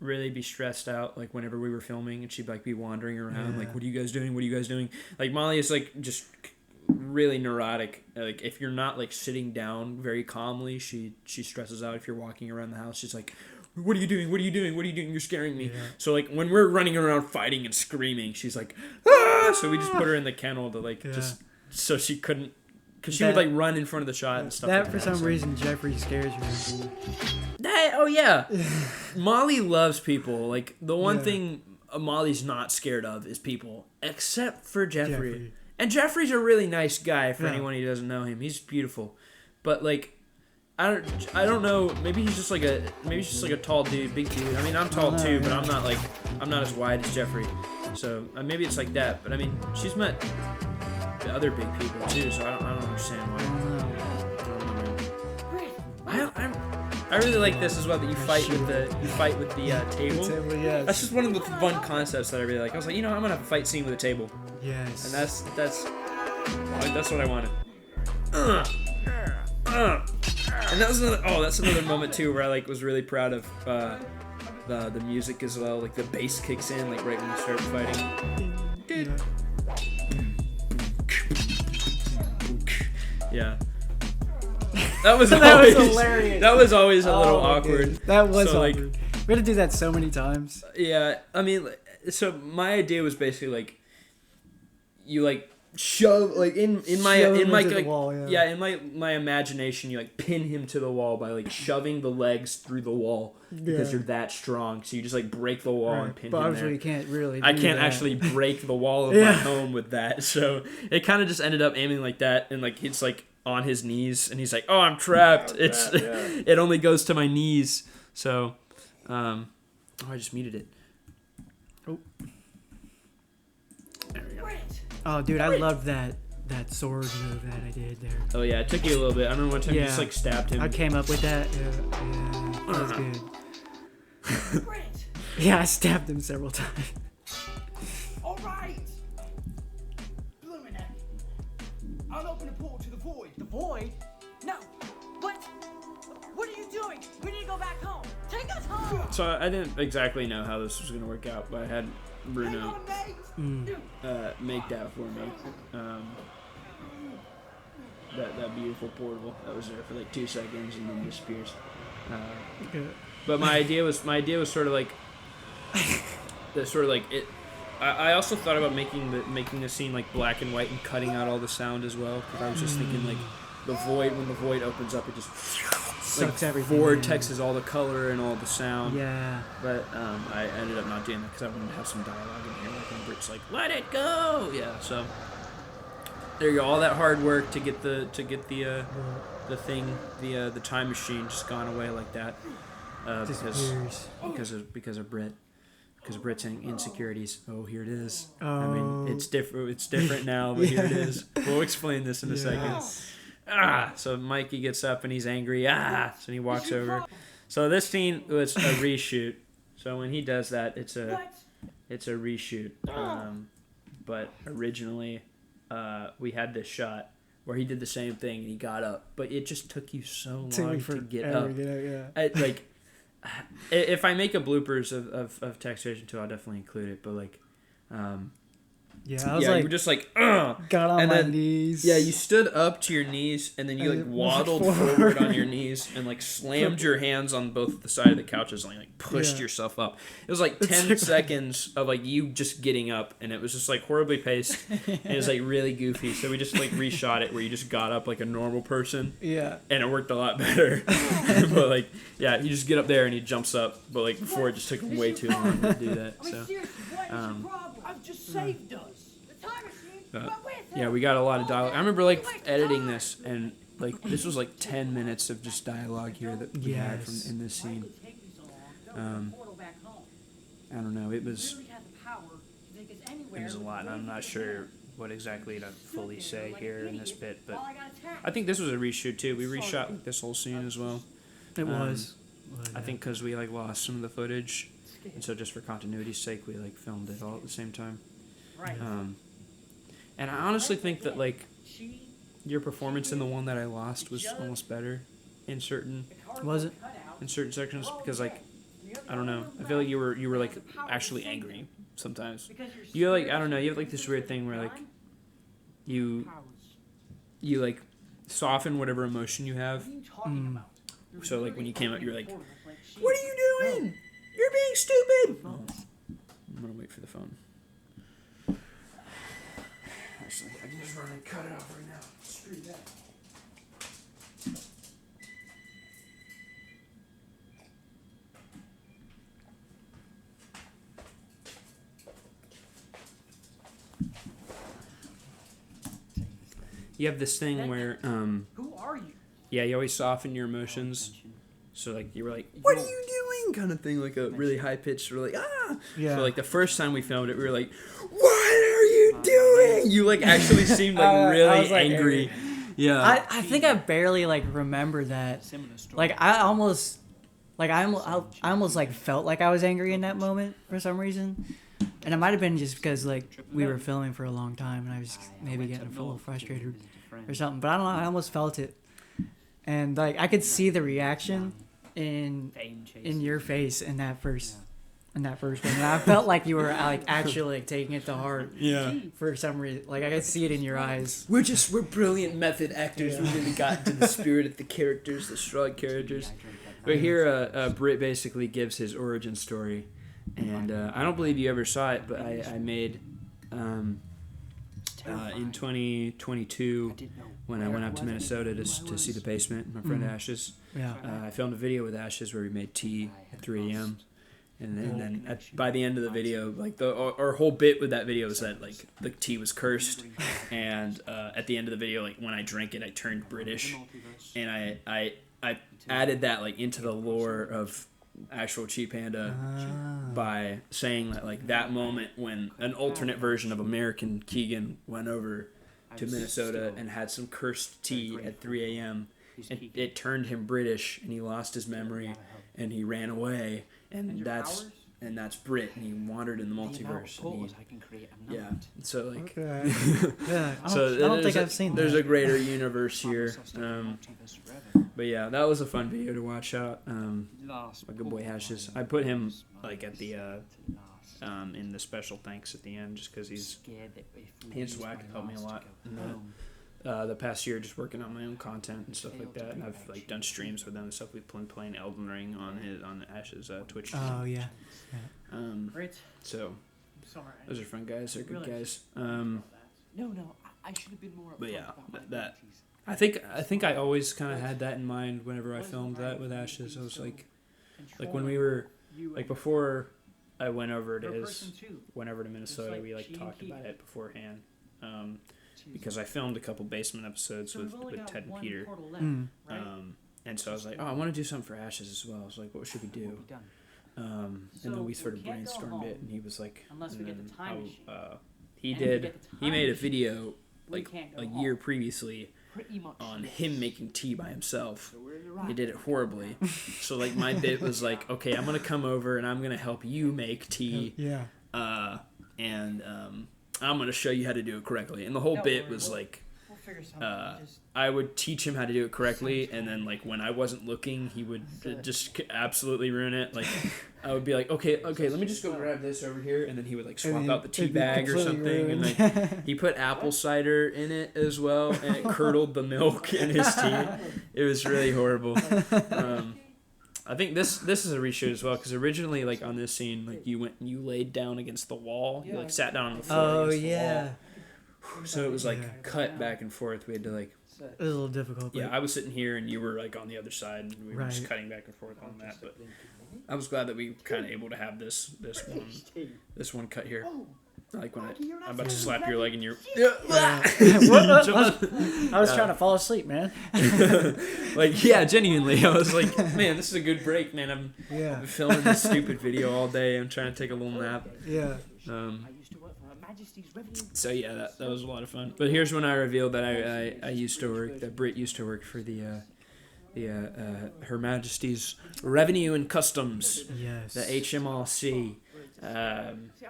really be stressed out like whenever we were filming, and she'd like be wandering around Yeah. like, what are you guys doing, what are you guys doing? Like Molly is like just really neurotic. Like if you're not like sitting down very calmly, she stresses out. If you're walking around the house, she's like, what are you doing, what are you doing, what are you doing, you're scaring me. Yeah. So like when we're running around fighting and screaming, she's like, ah! So we just put her in the kennel to like just so she couldn't, because she would like run in front of the shot and stuff That like for that. some So- reason Jeffrey scares me. oh yeah. Molly loves people. Like the one Yeah. thing Molly's not scared of is people, except for Jeffrey. And Jeffrey's a really nice guy for Yeah. anyone who doesn't know him. He's beautiful. But like I don't know, maybe he's just like a tall dude, big dude. I mean, I'm tall know, too, but yeah. I'm not as wide as Jeffrey. So maybe it's like that. But I mean, she's met other big people too, so I don't understand why. I really like this as well, that you fight with the table. Yes. That's just one of the fun concepts that I really like. I was like, I'm gonna have a fight scene with a table, Yes. and that's what I wanted. And that's another moment too where I like was really proud of the music as well. Like the bass kicks in like right when you start fighting. Yeah. Yeah. That was That always was hilarious. That was always a little Oh, awkward. dude. That was So, like, awkward. We had to do that so many times. Yeah, I mean, so my idea was basically like, you like shove like in my Shove in him my into the like wall, yeah. in my imagination, you like pin him to the wall by like shoving the legs through the wall because Yeah. you're that strong. So you just like break the wall and pin But him obviously there. you can't really I do can't that. actually break the wall of Yeah. my home with that. So it kind of just ended up aiming like that, and like it's like on his knees, and he's like, "Oh, I'm trapped." It only goes to my knees. So, I just muted it. Oh. There we go. Oh, dude, I loved that sword move that I did there. Oh yeah, it took you a little bit. I remember one time you just like stabbed him. I came up with that. Yeah, that was good. Great. Yeah, I stabbed him several times. All right. Bloomin' heck. I'll open a portal to the void. The void? No. What? What are you doing? We need to go back home. Take us home. So I didn't exactly know how this was gonna work out, but I had Hang Bruno on, mate. make that for me. That beautiful portal that was there for like 2 seconds and then disappears. But my idea was sort of like it. I also thought about making the scene like black and white and cutting out all the sound as well, because I was just thinking like when the void opens up, it just Sucks like everything vortexes all the color and all the sound. Yeah. But I ended up not doing that because I wanted to have some dialogue in here. Like when Britt's like, "Let it go!" Yeah. So there you go. All that hard work to get the thing, the time machine just gone away like that Disappears. because of Britt. Because of Britt's insecurities. Oh, here it is. I Oh. mean, it's different. It's different now, but here it is. We'll explain this in a second. So Mikey gets up and he's angry. So he walks over. So this scene was a reshoot. So when he does that, it's a reshoot. But originally, we had this shot where he did the same thing and he got up, but it just took you so long to get up. Yeah. If I make a bloopers of Tax Evasion 2, I'll definitely include it. But like, Yeah, I was you like, were just like, ugh. got on and my then- knees. Yeah, you stood up to your knees and then you And like walked waddled forward. forward on your knees and like slammed your hands on both the side of the couches and like pushed Yeah. yourself up. It was like 10 like- seconds of like you just getting up, and it was just like horribly paced and it was like really goofy. So we just like reshot it where you just got up like a normal person, Yeah. and it worked a lot better. But like, yeah, you just get up there and he jumps up, but like before it just took him way too long to do that. I mean, So seriously, what is um, your problem? I've just saved us. The time machine. yeah, we got a lot of dialogue. I remember like editing this, and like this was like 10 minutes of just dialogue here that we had from Yes. in this scene. Take me so long. Portal back home. I don't know. It was Literally had the power to take us anywhere. It was a lot, and I'm not sure what exactly to fully say here in this bit, but While I got attacked. I think this was a reshoot too. We reshot like, this whole scene as well. It was. I think because we like lost some of the footage, and so just for continuity's sake, we like filmed it all at the same time. Right. And I honestly think that like She. your performance in the one that I lost was almost better in certain Was it? sections, because like I don't know. I feel like you were like actually angry sometimes. You like I don't know. You have like this weird thing where like you like soften whatever emotion you have. So like when you came out, you're like, "What are you doing? You're being stupid." Oh, I'm gonna wait for the phone. Actually, I can just run and cut it off right now. Screw that. You have this thing where, Who are you? yeah, you always soften your emotions. So, like, you were like, "What are you doing?" kind of thing, like a really high pitched, or like, "Ah!" Yeah. So, like, the first time we filmed it, we were like, "What are you doing?" You, like, actually seemed, like, really I was, like, angry. Yeah. I think I barely like remember that. Like I almost like felt like I was angry in that moment for some reason, and it might have been just because like we were filming for a long time and I was maybe getting a little frustrated or something. But I don't know. I almost felt it, and like I could see the reaction in your face in that first one. And I felt like you were like actually like, taking it to heart. Yeah. For some reason, like I could see it in your eyes. We're brilliant method actors. Yeah. We really got into the spirit of the characters, the Strahd characters. But here, Britt basically gives his origin story, and I don't believe you ever saw it, but I made in 2022 when I went up to Minnesota to see the basement, my friend Ash's. Yeah. I filmed a video with Ashes where we made tea at 3 a.m. And then by the end of the video, like our whole bit with that video was that like the tea was cursed, and at the end of the video, like when I drank it, I turned British, and I added that like into the lore of actual Cheap Panda by saying that like that moment when an alternate version of American Keegan went over to Minnesota and had some cursed tea at 3 a.m. It turned him British, and he lost his memory, and he ran away. And that's Brit, and he wandered in the multiverse. And yeah, so like, Okay. Yeah. I so don't think I've seen that. There's a greater universe here. But yeah, that was a fun video to watch out. My good boy Hashes. I put him like at the in the special thanks at the end, just because he's swag and helped me a lot. The past year, just working on my own content and stuff like that, and I've like done streams with them and stuff. We've been playing Elden Ring on Ash's Twitch. Oh yeah. Great. So Sorry. those are fun guys. They're good guys. No, I should have been more. But yeah, that I think I always kind of had that in mind whenever I filmed that with Ashes. I was like when we were like before I went over to Minnesota, we like talked about it beforehand. Because I filmed a couple basement episodes with Ted and Peter. And so I was like, I want to do something for Ashes as well. I was like, what should we do? And then we sort of brainstormed it, and he was like, he made a video like a year previously on him making tea by himself. He did it horribly. So like my bit was like, okay, I'm gonna come over and I'm gonna help you make tea. Yeah. And I'm going to show you how to do it correctly. And the whole bit was like, I would teach him how to do it correctly, and then like when I wasn't looking, he would just absolutely ruin it. Like I would be like, okay, let me just go grab this over here, and then he would like swap out the tea bag or something, and like he put apple cider in it as well, and it curdled the milk in his tea. It was really horrible. I think this is a reshoot as well, because originally like on this scene, like you laid down against the wall, you like sat down on the floor against the wall. So it was like cut back and forth. We had to like. It was a little difficult. Yeah, I was sitting here and you were like on the other side, and we were just cutting back and forth on that. But I was glad that we kind of able to have this one cut here. Like when I'm about to slap your leg and you're. I was trying to fall asleep, man. Like yeah, genuinely, I was like, man, this is a good break, man. I've been filming this stupid video all day. I'm trying to take a little nap. Yeah. So yeah, that was a lot of fun. But here's when I revealed that I used to work, that Britt used to work for the Her Majesty's Revenue and Customs, Yes. the HMRC,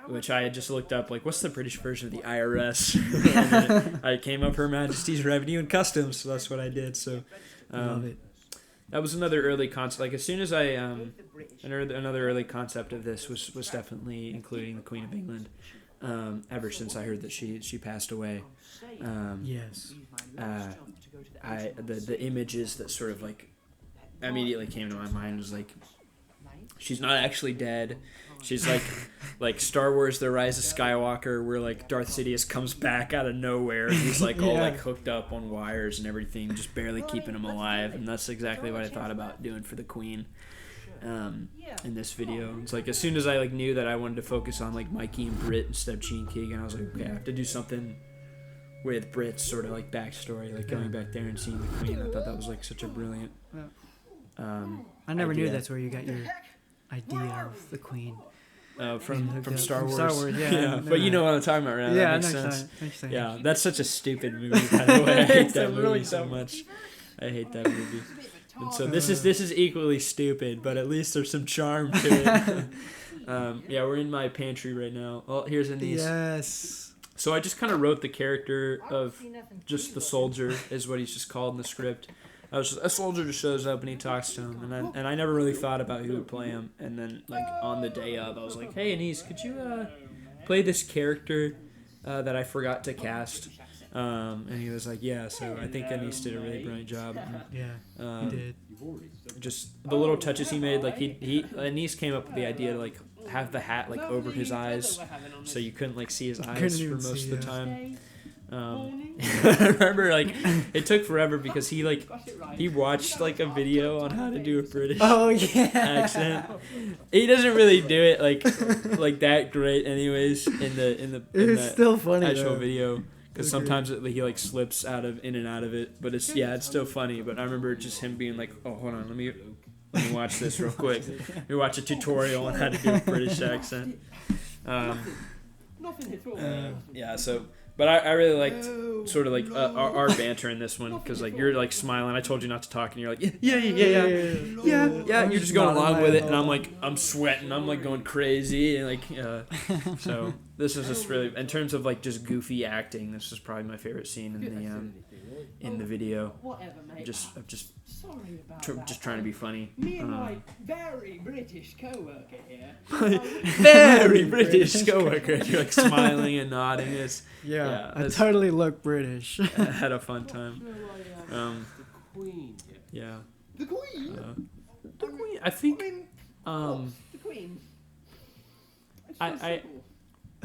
which I had just looked up, like, what's the British version of the IRS? And I came up Her Majesty's Revenue and Customs, so that's what I did. So, Love it. that was another early concept. Like as soon as I another early concept of this was definitely including the Queen of England. Ever since I heard that she passed away. Yes. The images that sort of like immediately came to my mind was like, she's not actually dead. She's like Star Wars: The Rise of Skywalker, where like Darth Sidious comes back out of nowhere and he's like all like hooked up on wires and everything, just barely keeping him alive. And that's exactly what I thought about doing for the Queen. In this video, it's like as soon as I like knew that I wanted to focus on like Mikey and Britt instead of Chi and Keegan, I was like, okay, I have to do something with Britt's sort of like backstory, like going back there and seeing the Queen. I thought that was like such a brilliant. I never knew that's where you got your idea of the Queen. From Star Wars. Star Wars, yeah. But you know what I'm talking about, right? Yeah, that makes sense. Yeah, Yeah, that's such a stupid movie, by the way. I hate that movie so much. I hate that movie. And so this is equally stupid, but at least there's some charm to it. Yeah, we're in my pantry right now. Oh, here's Anise. Yes. So I just kind of wrote the character of just the soldier, is what he's just called in the script. I was just, a soldier just shows up and he talks to him, and I never really thought about who would play him. And then like on the day of, I was like, hey Anise, could you play this character that I forgot to cast? And he was like, yeah. So I think Anise did a really brilliant job. Yeah, he did. Just the little touches he made, like Anise came up with the idea to like have the hat like over his eyes, so you couldn't like see his eyes for most of the time. I remember like it took forever because he watched like a video on how to do a British accent. He doesn't really do it like that great anyways in the still funny actual though. video. Because sometimes he like slips in and out of it, but it's still funny. But I remember just him being like, "Oh, hold on, let me watch this real quick. Let me watch a tutorial on how to do a British accent." Yeah. So, but I really liked sort of like our banter in this one because like you're like smiling. I told you not to talk, and you're like, yeah. You're just going along with it, and I'm sweating. I'm like going crazy, and like so. This is just really, in terms of like just goofy acting, this is probably my favorite scene in the video. Just trying to be funny. Me and my very British co-worker here. Very British coworker. You're like smiling and nodding. I totally look British. I had a fun time. Yeah. The Queen. The Queen. I think. The Queen. I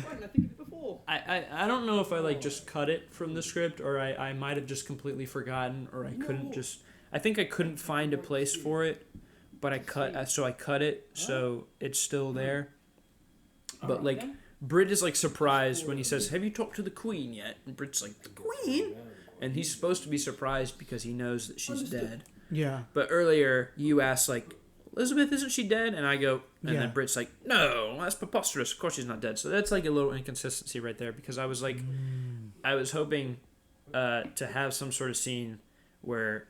Why didn't I think of it before? I don't know if I like just cut it from the script or I might have just completely forgotten or I couldn't just I think I couldn't find a place for it, but I cut it so it's still there. But like Britt is like surprised when he says, "Have you talked to the Queen yet?" And Britt's like, "The Queen?" And he's supposed to be surprised because he knows that she's dead. Yeah. But earlier you asked like, "Elizabeth, isn't she dead?" And I go, and then Britt's like, "No, that's preposterous. Of course she's not dead." So that's like a little inconsistency right there because I was like, I was hoping to have some sort of scene where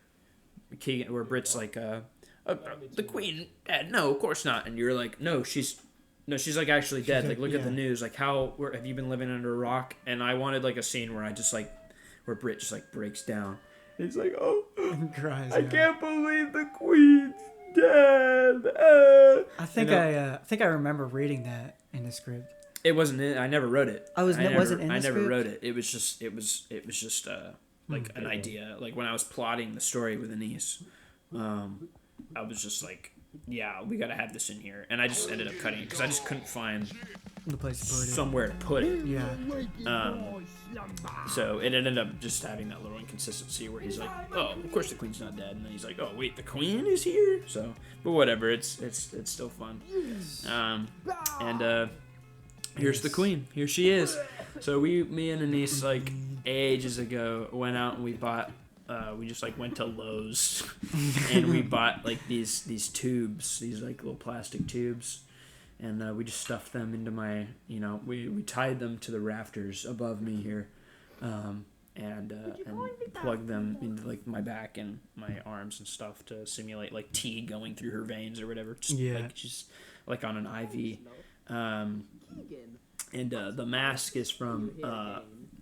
Britt's like, "The Queen dead? No, of course not." And you're like, "No, she's like actually dead. Like look at the news. Like where have you been living under a rock?" And I wanted like a scene where where Britt just like breaks down. And he's like, "Oh, cries, I can't believe the Queen's dead." I think I remember reading that in the script. It wasn't in. I never wrote it. Wasn't in the script? I never wrote it. It was just like an idea. Like when I was plotting the story with Anise, I was just like, yeah, we gotta have this in here, and I just ended up cutting it because I just couldn't find the place to put it. Somewhere to put it. Yeah. So it ended up just having that little inconsistency where he's like, "Oh, of course the Queen's not dead," and then he's like, "Oh, wait, the Queen is here." So, but whatever, it's still fun. Here's the Queen. Here she is. So me and Anise like ages ago went out and we bought. We just like went to Lowe's and we bought like these tubes, these like little plastic tubes, and we just stuffed them into my, we tied them to the rafters above me here, and plugged them into like my back and my arms and stuff to simulate like tea going through her veins or whatever. Like she's like on an IV. And the mask is from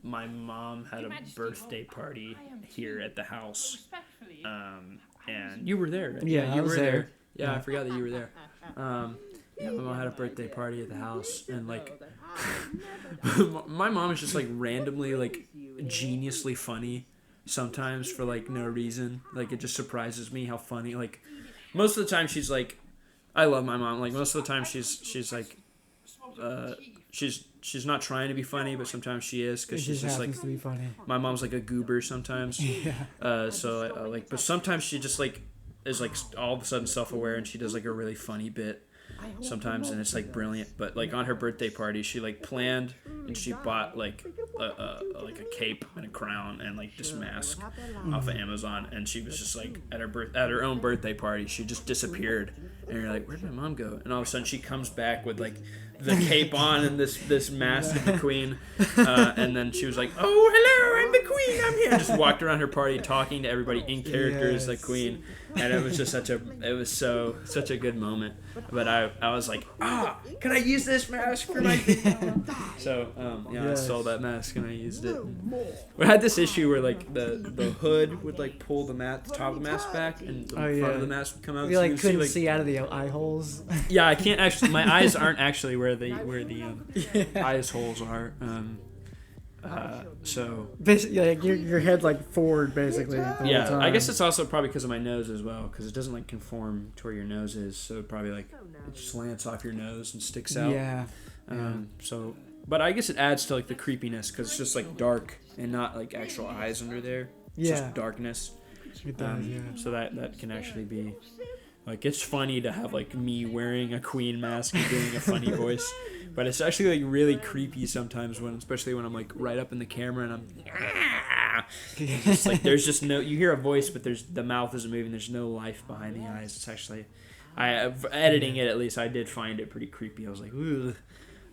my mom had a birthday party here at the house, and you were there. Right? Yeah, you I was were there. Yeah, I forgot that you were there. Yeah, my mom had a birthday party at the house, and like, my mom is just like randomly like geniusly funny sometimes for like no reason. Like, it just surprises me how funny. Like, most of the time she's like, I love my mom. Like, most of the time she's like, she's not trying to be funny, but sometimes she is, because she's just like, to be funny. my mom's like a goober sometimes. Yeah. So like, but sometimes she just like is like all of a sudden self-aware, and she does like a really funny bit sometimes, and it's like brilliant. But like on her birthday party, she like planned, and she bought like a cape and a crown and like this mask off of Amazon, and she was just like at her own birthday party, she just disappeared, and you're like, where'd my mom go? And all of a sudden she comes back with like the cape on and this mask of the queen, and then she was like, oh, hello, I'm the queen, I'm here. Just walked around her party talking to everybody in character as the queen, and it was just such a good moment. But I was like, can I use this mask for my thing? So I stole that mask and I used it. We had this issue where like the hood would like pull the top of the mask back, and the front of the mask would come out. We so like you couldn't see out of the eye holes. Yeah, I can't actually. My eyes aren't actually where the eyes holes are. So Basically, like your head's like forward, basically. The whole yeah, time. I guess it's also probably because of my nose as well, because it doesn't like conform to where your nose is, so probably like it slants off your nose and sticks out. Yeah. So, but I guess it adds to like the creepiness, because it's just like dark and not like actual eyes under there. It's just darkness. It does, yeah. So that can actually be. Like, it's funny to have, like, me wearing a queen mask and doing a funny voice. But it's actually, like, really creepy sometimes, especially when I'm, like, right up in the camera and I'm... It's just, like, there's just no... You hear a voice, but the mouth isn't moving. There's no life behind the eyes. It's actually... editing it, at least, I did find it pretty creepy. I was like, ooh,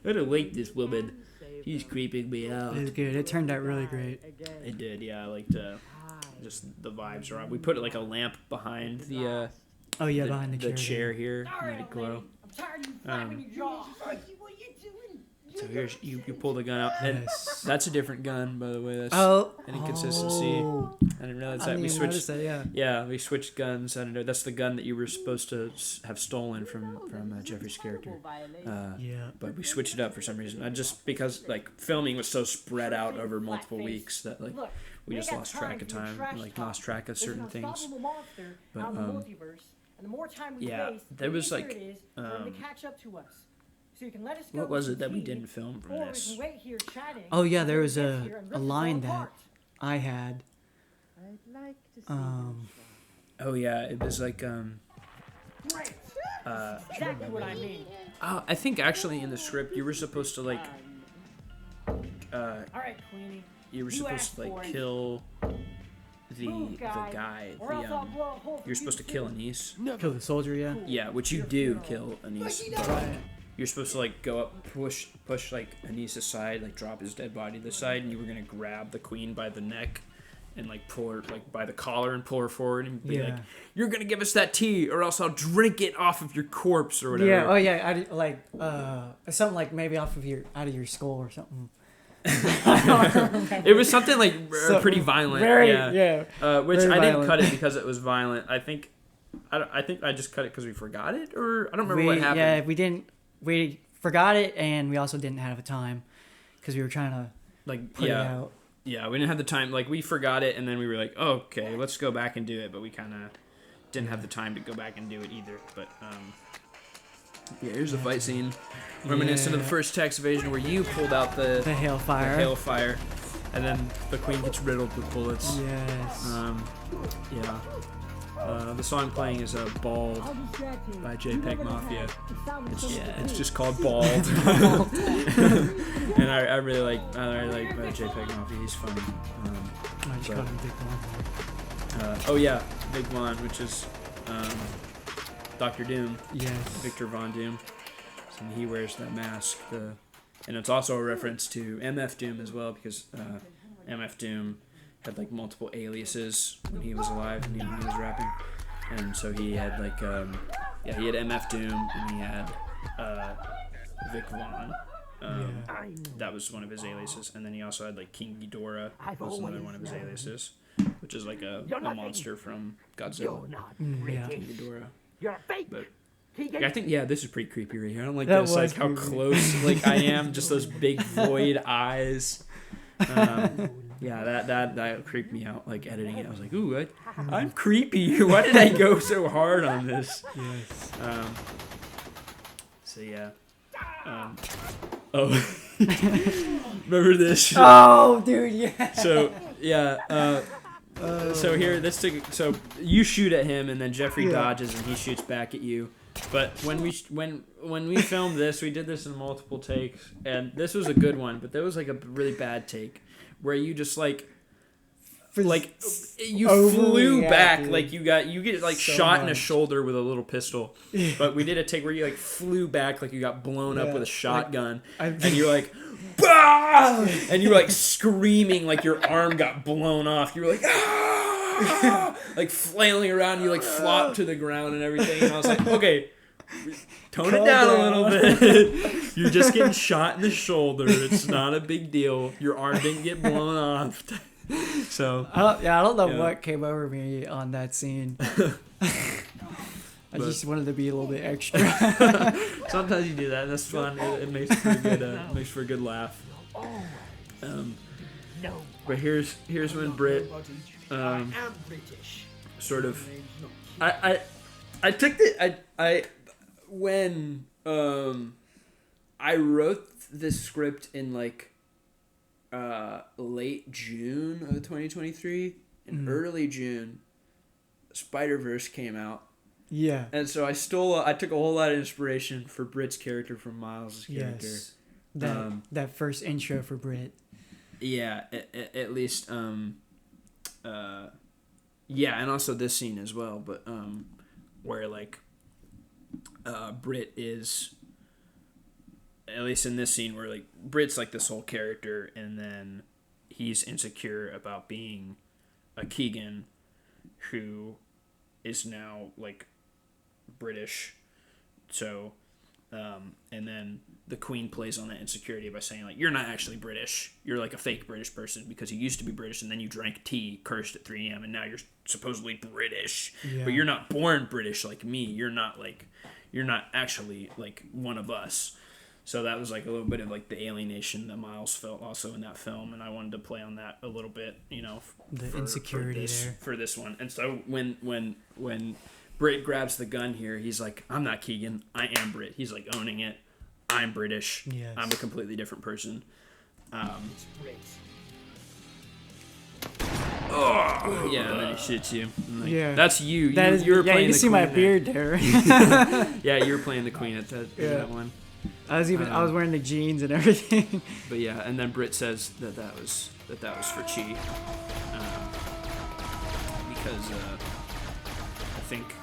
I don't like this woman. She's creeping me out. It was good. It turned out really great. It did, yeah. I liked just the vibes are on. We put, like, a lamp behind the... behind the chair here, made it glow. I'm tired of you flapping your jaw. What you doing? So here's you pull the gun out, and that's a different gun, by the way. That's any consistency. I didn't realize that. We switched. That, yeah, we switched guns. I don't know. That's the gun that you were supposed to have stolen from Jeffrey's character. But we switched it up for some reason. Because like filming was so spread out over multiple weeks that like we just lost track of time, like lost track of certain things. But and the more time we yeah, waste, there was like to catch up to us. So you can let us go what was to it that we tea, didn't film from or this? we can wait here chatting. Oh yeah, there was Sit a here and rip line us all that apart. I had. Oh yeah, it was like Right. Exactly what I mean. I think actually in the script you were supposed to like All right, Queenie. you were You supposed asked to like for it. kill the Move, guy. or else I'll blow a hole for You're supposed to you kill too. Anise. Kill the soldier, yeah. Yeah, which you do kill Anise. But you're supposed to like go up, push like Anise aside, like drop his dead body to the side, and you were gonna grab the queen by the neck and like pull her like by the collar and pull her forward and be like, "You're gonna give us that tea, or else I'll drink it off of your corpse or whatever." Yeah. Oh yeah. Like something like maybe out of your skull or something. It was something like pretty violent. Very which very I didn't violent. cut it because it was violent. I think I just cut it because we forgot it, or I don't remember what happened. Yeah, we forgot it, and we also didn't have time because we were trying to Like put it out. Yeah, we didn't have the time. Like, we forgot it, and then we were like, oh, okay, let's go back and do it. But we kind of didn't have the time to go back and do it either. But, yeah, here's the fight scene. Reminiscent of the first Tax Evasion where you pulled out the hailfire, and then the queen gets riddled with bullets. Yes. Yeah. The song playing is Bald by JPEG Mafia. It's just called Bald. And I really like JPEG Mafia. He's funny. I just called him Big Oh yeah, Big Von, which is Dr. Doom. Yes. Victor Von Doom. So he wears that mask. And it's also a reference to MF Doom as well, because MF Doom had like multiple aliases when he was alive and he was rapping. And so he had like he had MF Doom and he had Vic Vaughn. That was one of his aliases. And then he also had like King Ghidorah was another one of his aliases. which is like a monster from You're Godzilla. not Yeah. British. Ghidorah. You're a fake. But Keegan. I think this is pretty creepy right here. I don't like That this, like was how creepy. close like I am, just those big void eyes. That creeped me out. Like editing it, I was like, ooh, I'm creepy. Why did I go so hard on this? Yes. So yeah. Oh, remember this? Oh, dude, yeah. So yeah. So here, so you shoot at him, and then Jeffrey dodges, and he shoots back at you. But when we filmed this, we did this in multiple takes, and this was a good one. But there was like a really bad take where you just you flew back, like you get like So shot in the much. shoulder with a little pistol. But we did a take where you like flew back, like you got blown up with a shotgun, and you're like, bah! And you were like screaming, like your arm got blown off. You were like, ah! Like flailing around. You like flopped to the ground and everything. And I was like, okay, tone it down a little bit. You're just getting shot in the shoulder. It's not a big deal. Your arm didn't get blown off. So I don't know Yeah. what came over me on that scene. I just wanted to be a little bit extra. sometimes you do that. And that's fun. It makes for a good makes for a good laugh. But here's when Britt I am British. sort of I took the when I wrote this script in like late June of 2023, in early June, Spider-Verse came out. Yeah. And so I took a whole lot of inspiration for Britt's character from Miles' character. Yes. That first intro for Brit. Yeah, at least yeah, and also this scene as well, but where like Britt is, at least in this scene, where like Britt's like this whole character, and then he's insecure about being a Keegan who is now like British. So and then the Queen plays on that insecurity by saying like, you're not actually British, you're like a fake British person because you used to be British and then you drank tea cursed at 3 a.m. and now you're supposedly British. Yeah. But you're not born British like me. You're not actually like one of us. So that was like a little bit of like the alienation that Miles felt also in that film, and I wanted to play on that a little bit, you know, The insecurity for this one. And so when Britt grabs the gun here, he's like, I'm not Keegan, I am Britt. He's like owning it. I'm British. Yes. I'm a completely different person. Oh, yeah, and then he shoots you. And like, Yeah. That's you. That is, you were yeah, playing you can the see my queen beard there. there. Yeah, you were playing the queen at that one. I was wearing the jeans and everything. But yeah, and then Britt says that was for Chi, because I think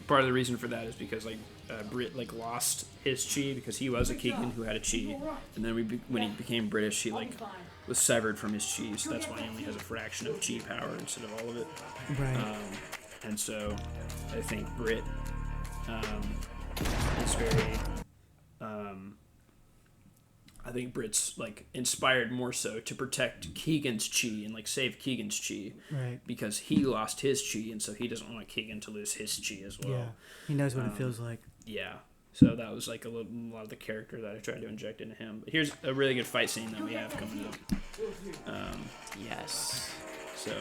part of the reason for that is because like Britt like lost his Chi because he was a Keegan who had a Chi, and then when he became British, he like was severed from his Chi, so that's why he only has a fraction of Chi power instead of all of it. Right. And so I think Britt is very I think Britt's like inspired more so to protect Keegan's Chi and like save Keegan's Chi, Right. because he lost his Chi, and so he doesn't want Keegan to lose his Chi as well. Yeah. He knows what it feels like. Yeah. So that was like a lot of the character that I tried to inject into him. But here's a really good fight scene that we have coming up. Yes. So,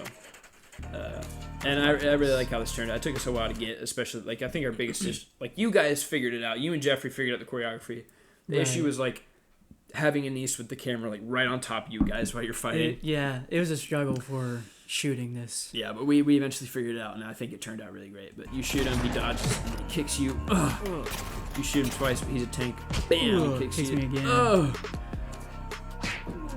and I really like how this turned out. It took us a while to get, especially like I think our biggest issue, like you guys figured it out. You and Jeffrey figured out the choreography. The issue was like having Anise with the camera like right on top of you guys while you're fighting. It was a struggle for shooting this. Yeah, but we eventually figured it out, and I think it turned out really great. But you shoot him, he dodges, and he kicks you. Ugh. You shoot him twice, but he's a tank. Bam! Ugh, Kicks me you. again. Ugh.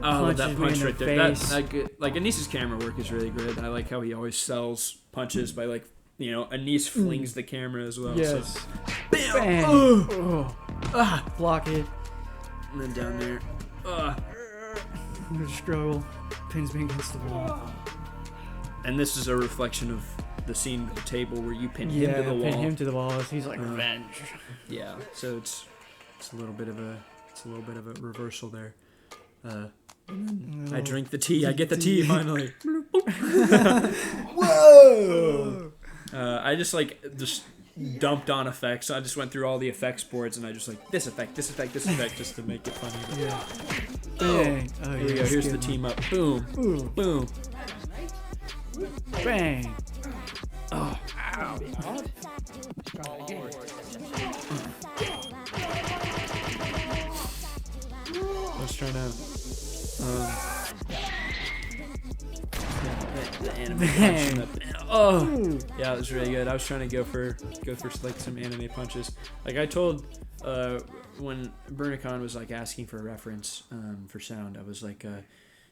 Oh, I love that Punches me punch in right the there. That face. good. Like Anise's camera work is really good. I like how he always sells punches by like, you know, Anise flings the camera as well. Yes. So, bam! Bam. Ugh. Ah, block it. And then down there. Ugh. The struggle. Pins me against the wall. And this is a reflection of the scene at the table where you pin him to the wall. pin him to the wall. He's like revenge. Yeah, so it's a little bit of a reversal there. I drink the tea. I get the tea finally. Whoa! I just dumped on effects. So I just went through all the effects boards and I just this effect, just to make it funny. But Yeah. Oh, Dang. Oh, here we go. Here's the team up. Boom, boom. Bang. Oh, I was trying to. The anime punch. Oh, yeah, it was really good. I was trying to go for like some anime punches. Like I told, when Burnicon was like asking for a reference for sound, I was like,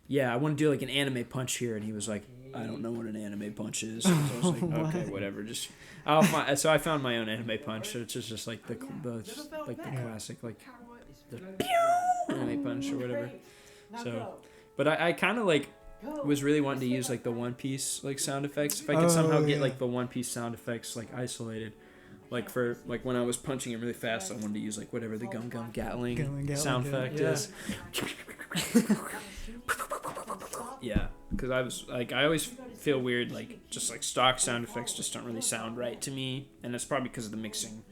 yeah, I want to do like an anime punch here, and he was like, I don't know what an anime punch is. So I was like, okay, whatever. Just I'll find. So I found my own anime punch. So it's just like the classic like the anime punch or whatever. So, but I kind of like was really wanting to use like the One Piece like sound effects. If I could somehow get like the One Piece sound effects like isolated, like for like when I was punching him really fast, I wanted to use like whatever the Gum Gum Gatling sound effect is. Yeah, because I was like, I always feel weird, like just like stock sound effects just don't really sound right to me, and that's probably because of the mixing,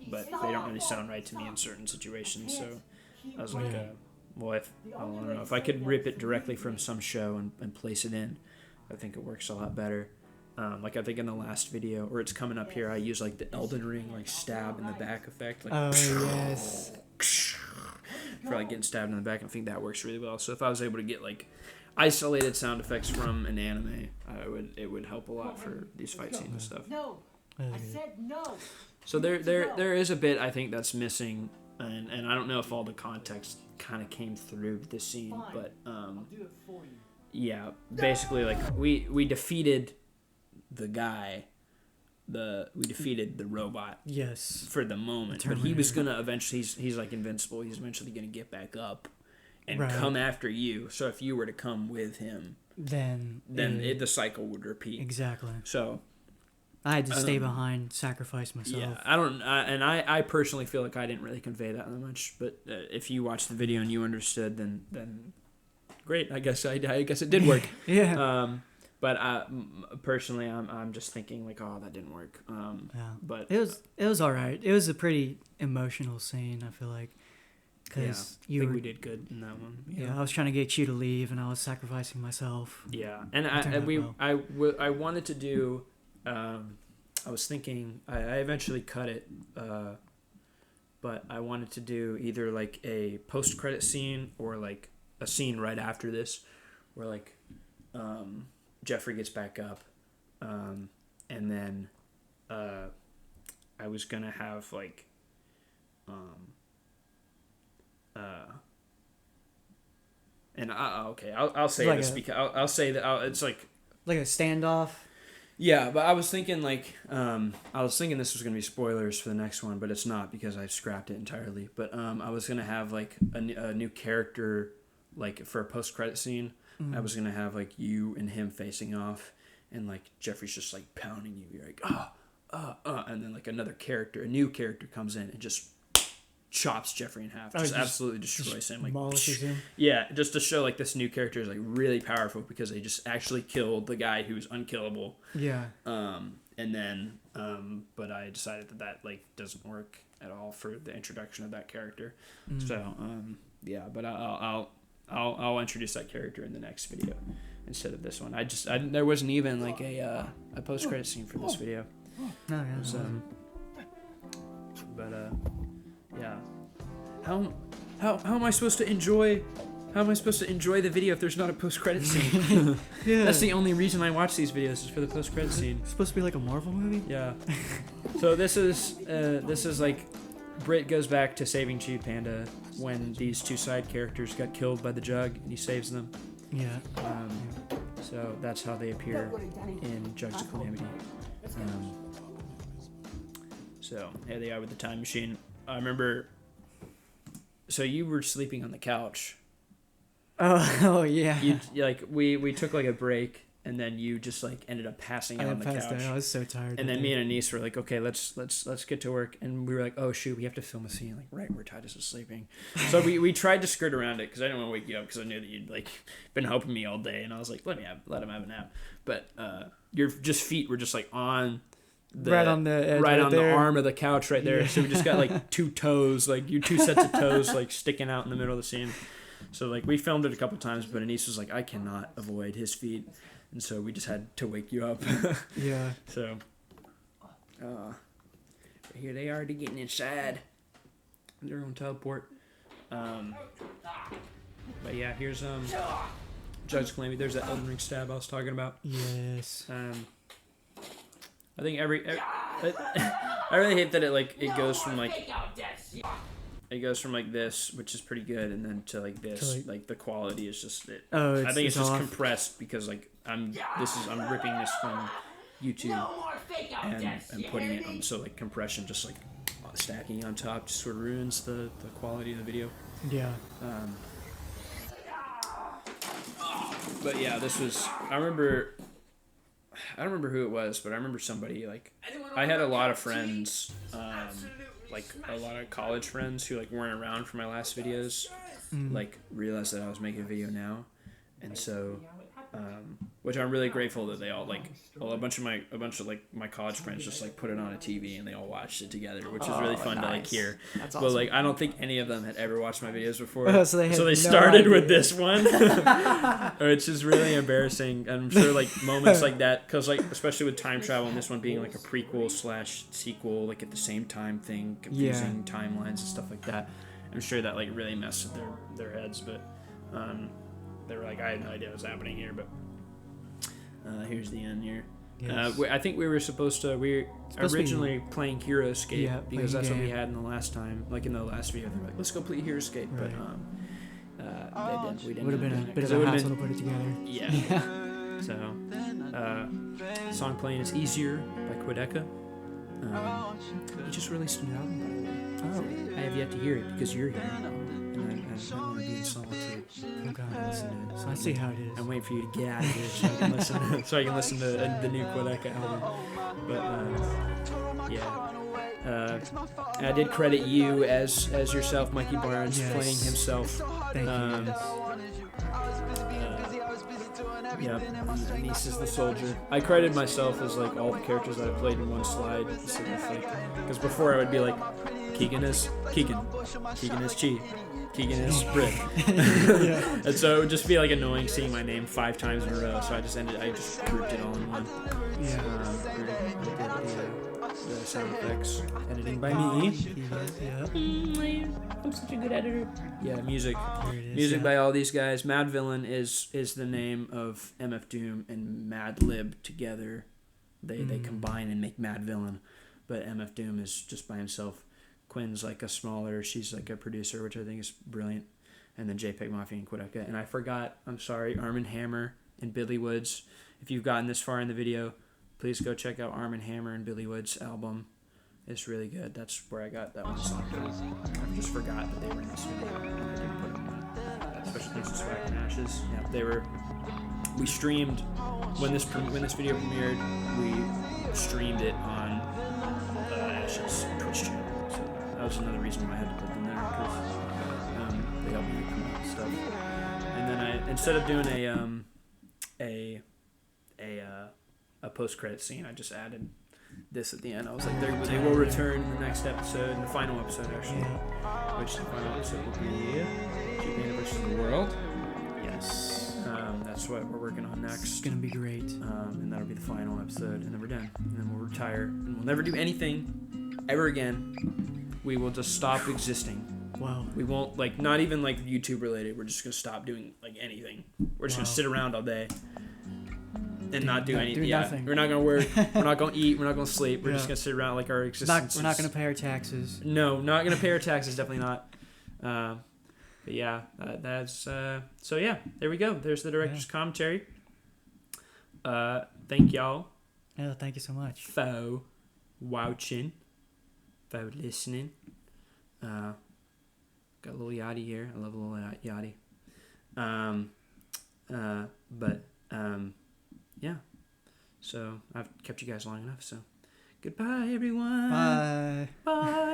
but they don't really sound right to me in certain situations. So I was like, well, I don't know if I could rip it directly from some show and place it in, I think it works a lot better. Like I think in the last video, or it's coming up here, I use like the Elden Ring like stab in the back effect, like yes, for like getting stabbed in the back. I think that works really well. So if I was able to get like isolated sound effects from an anime, it would help a lot for these fight scenes and stuff. No, I said no. So there is a bit I think that's missing, and I don't know if all the context kind of came through this scene, but Do it for you. yeah, basically like we defeated the guy, we defeated the robot. Yes. For the moment, but he was gonna eventually. He's like invincible. He's eventually gonna get back up and come after you. So if you were to come with him, then the cycle would repeat. Exactly. So I had to stay behind, sacrifice myself. Yeah, I personally feel like I didn't really convey that much. But if you watched the video and you understood, then great. I guess it did work. Yeah. But personally, I'm just thinking like, oh, that didn't work. Yeah. But it was all right. It was a pretty emotional scene, I feel like, because I think we did good in that one. Yeah, I was trying to get you to leave, and I was sacrificing myself. Yeah, and I wanted to do. I was thinking I eventually cut it, but I wanted to do either like a post-credit scene or like a scene right after this, where like Jeffrey gets back up, and then I was gonna have like and I'll say like this because I'll say that it's like a standoff. Yeah, but I was thinking like this was gonna be spoilers for the next one, but it's not because I scrapped it entirely. But I was gonna have like a new character, like for a post-credit scene. I was gonna have like you and him facing off, and like Jeffrey's just like pounding you. You're like and then like a new character comes in and just chops Jeffrey in half, just absolutely destroys him, like demolishes him. Yeah, just to show like this new character is like really powerful because they just actually killed the guy who's unkillable. Yeah. And then but I decided that like doesn't work at all for the introduction of that character. So yeah, but I'll introduce that character in the next video instead of this one. There wasn't even like a post credit scene for this video. No, yeah. So, but yeah. How am I supposed to enjoy? How am I supposed to enjoy the video if there's not a post-credit scene? Yeah. That's the only reason I watch these videos is for the post-credit scene. It's supposed to be like a Marvel movie. Yeah. So this is like Britt goes back to saving Cheetah Panda when these two side characters got killed by the Jug, and he saves them. Yeah. So that's how they appear in Jugs of Calamity. So here they are with the time machine. I remember. So you were sleeping on the couch. Oh yeah. Like we took like a break and then you just like ended up passing I out on the passed couch. out. I was so tired. And that then me day. and Anise were like, okay, let's get to work. And we were like, oh shoot, we have to film a scene like right where Titus is sleeping. So we tried to skirt around it because I didn't want to wake you up because I knew that you'd like been helping me all day, and I was like, let him have a nap. But your just feet were just like on the right on the edge, right on there. the arm of the couch right there. Yeah. So we just got like two toes, like your two sets of toes like sticking out in the middle of the scene. So like we filmed it a couple times, but Anise was like, I cannot avoid his feet. And so we just had to wake you up. Yeah. So, here they are getting inside. They're going to teleport. But yeah, here's Judge Calamity. There's that Elden Ring stab I was talking about. Yes. I think I really hate that it goes from like this, which is pretty good, and then to like this, like the quality is just it. Oh, I think it's just off. compressed because like I'm ripping this from YouTube and putting it on, so like compression just like stacking on top just sort of ruins the quality of the video. Yeah. But yeah, this was I don't remember who it was, but I remember somebody like I had a lot of friends, like a lot of college friends who like weren't around for my last videos, like realized that I was making a video now, and so which I'm really grateful that they all like a bunch of like my college friends just like put it on a TV and they all watched it together, which was really fun to like hear. That's But awesome. like I don't think any of them had ever watched my videos before, Oh, so they had no started with idea. this one, which is really embarrassing. And I'm sure like moments like that, because like especially with time travel and this one being like a prequel / sequel, like at the same time thing, confusing timelines and stuff like that. I'm sure that like really messed with their heads, but they were like, I had no idea what was happening here, but here's the end here. Yes. I think we were supposed to. We were originally playing Hero Escape because that's what we game. had in the last time. Like in the last video, they were like, "Let's go play Hero Escape," Right. but we didn't. Would have been a bit of a hassle to put it together. Yeah. So, song playing is "Easier" by Quedeca. He just released a new album, by the way. I have yet to hear it because you're here, and I want to be in solitude. Oh God, Listen to it. So I see how it is. I'm waiting for you to get out of here so I can listen to the new Quedeca album. But yeah, I did credit you as yourself, Mikey Barnes, Yes. playing himself. Thank you. Yeah, and Niece is the soldier. I credited myself as like all the characters that I played in one slide instead of like, because before I would be like, Keegan is Keegan is Chi, Keegan is Britt, and so it would just be like annoying seeing my name 5 times in a row. So I just grouped it all in one. The sound effects editing by me. Yeah. I'm such a good editor. Yeah, music. There it is, Music yeah. by all these guys. Mad Villain is the name of MF Doom and Mad Lib together. They combine and make Mad Villain, but MF Doom is just by himself. Quinn's like a smaller. She's like a producer, which I think is brilliant. And then JPEG Mafia and Quedeca. And I forgot. I'm sorry. Arm & Hammer and Billy Woods. If you've gotten this far in the video, please go check out Arm & Hammer and Billy Woods' album. It's really good. That's where I got that one song from. I just forgot that they were in this video. I didn't put them on. Special Thanks to Swag and Ashes. Yeah, they were. We streamed when this video premiered. We streamed it on Ashes Twitch channel. So that was another reason why I had to put them there because they helped me promote stuff. And then I, instead of doing a post-credit scene, I just added this at the end. I was like, they will return in the next episode, in the final episode actually, which the final episode will be Keegan versus the World. Yes. That's what we're working on next. It's gonna be great. And that'll be the final episode, and then we're done. And then we'll retire, and we'll never do anything ever again. We will just stop existing. Wow. We won't, like, not even like YouTube related. We're just gonna stop doing like anything. We're just gonna sit around all day and not do anything. Yeah, nothing. we're not gonna work. We're not gonna eat. We're not gonna sleep. We're just Yeah. gonna sit around like our existence. We're not gonna pay our taxes. No, not gonna pay our taxes. Definitely not. But yeah, that's so yeah. There we go. There's the director's commentary. Thank y'all Yeah, thank you so much. for watching, for listening. Got a little yachty here. I love a little yachty. But yeah. So I've kept you guys long enough. So goodbye, everyone. Bye. Bye.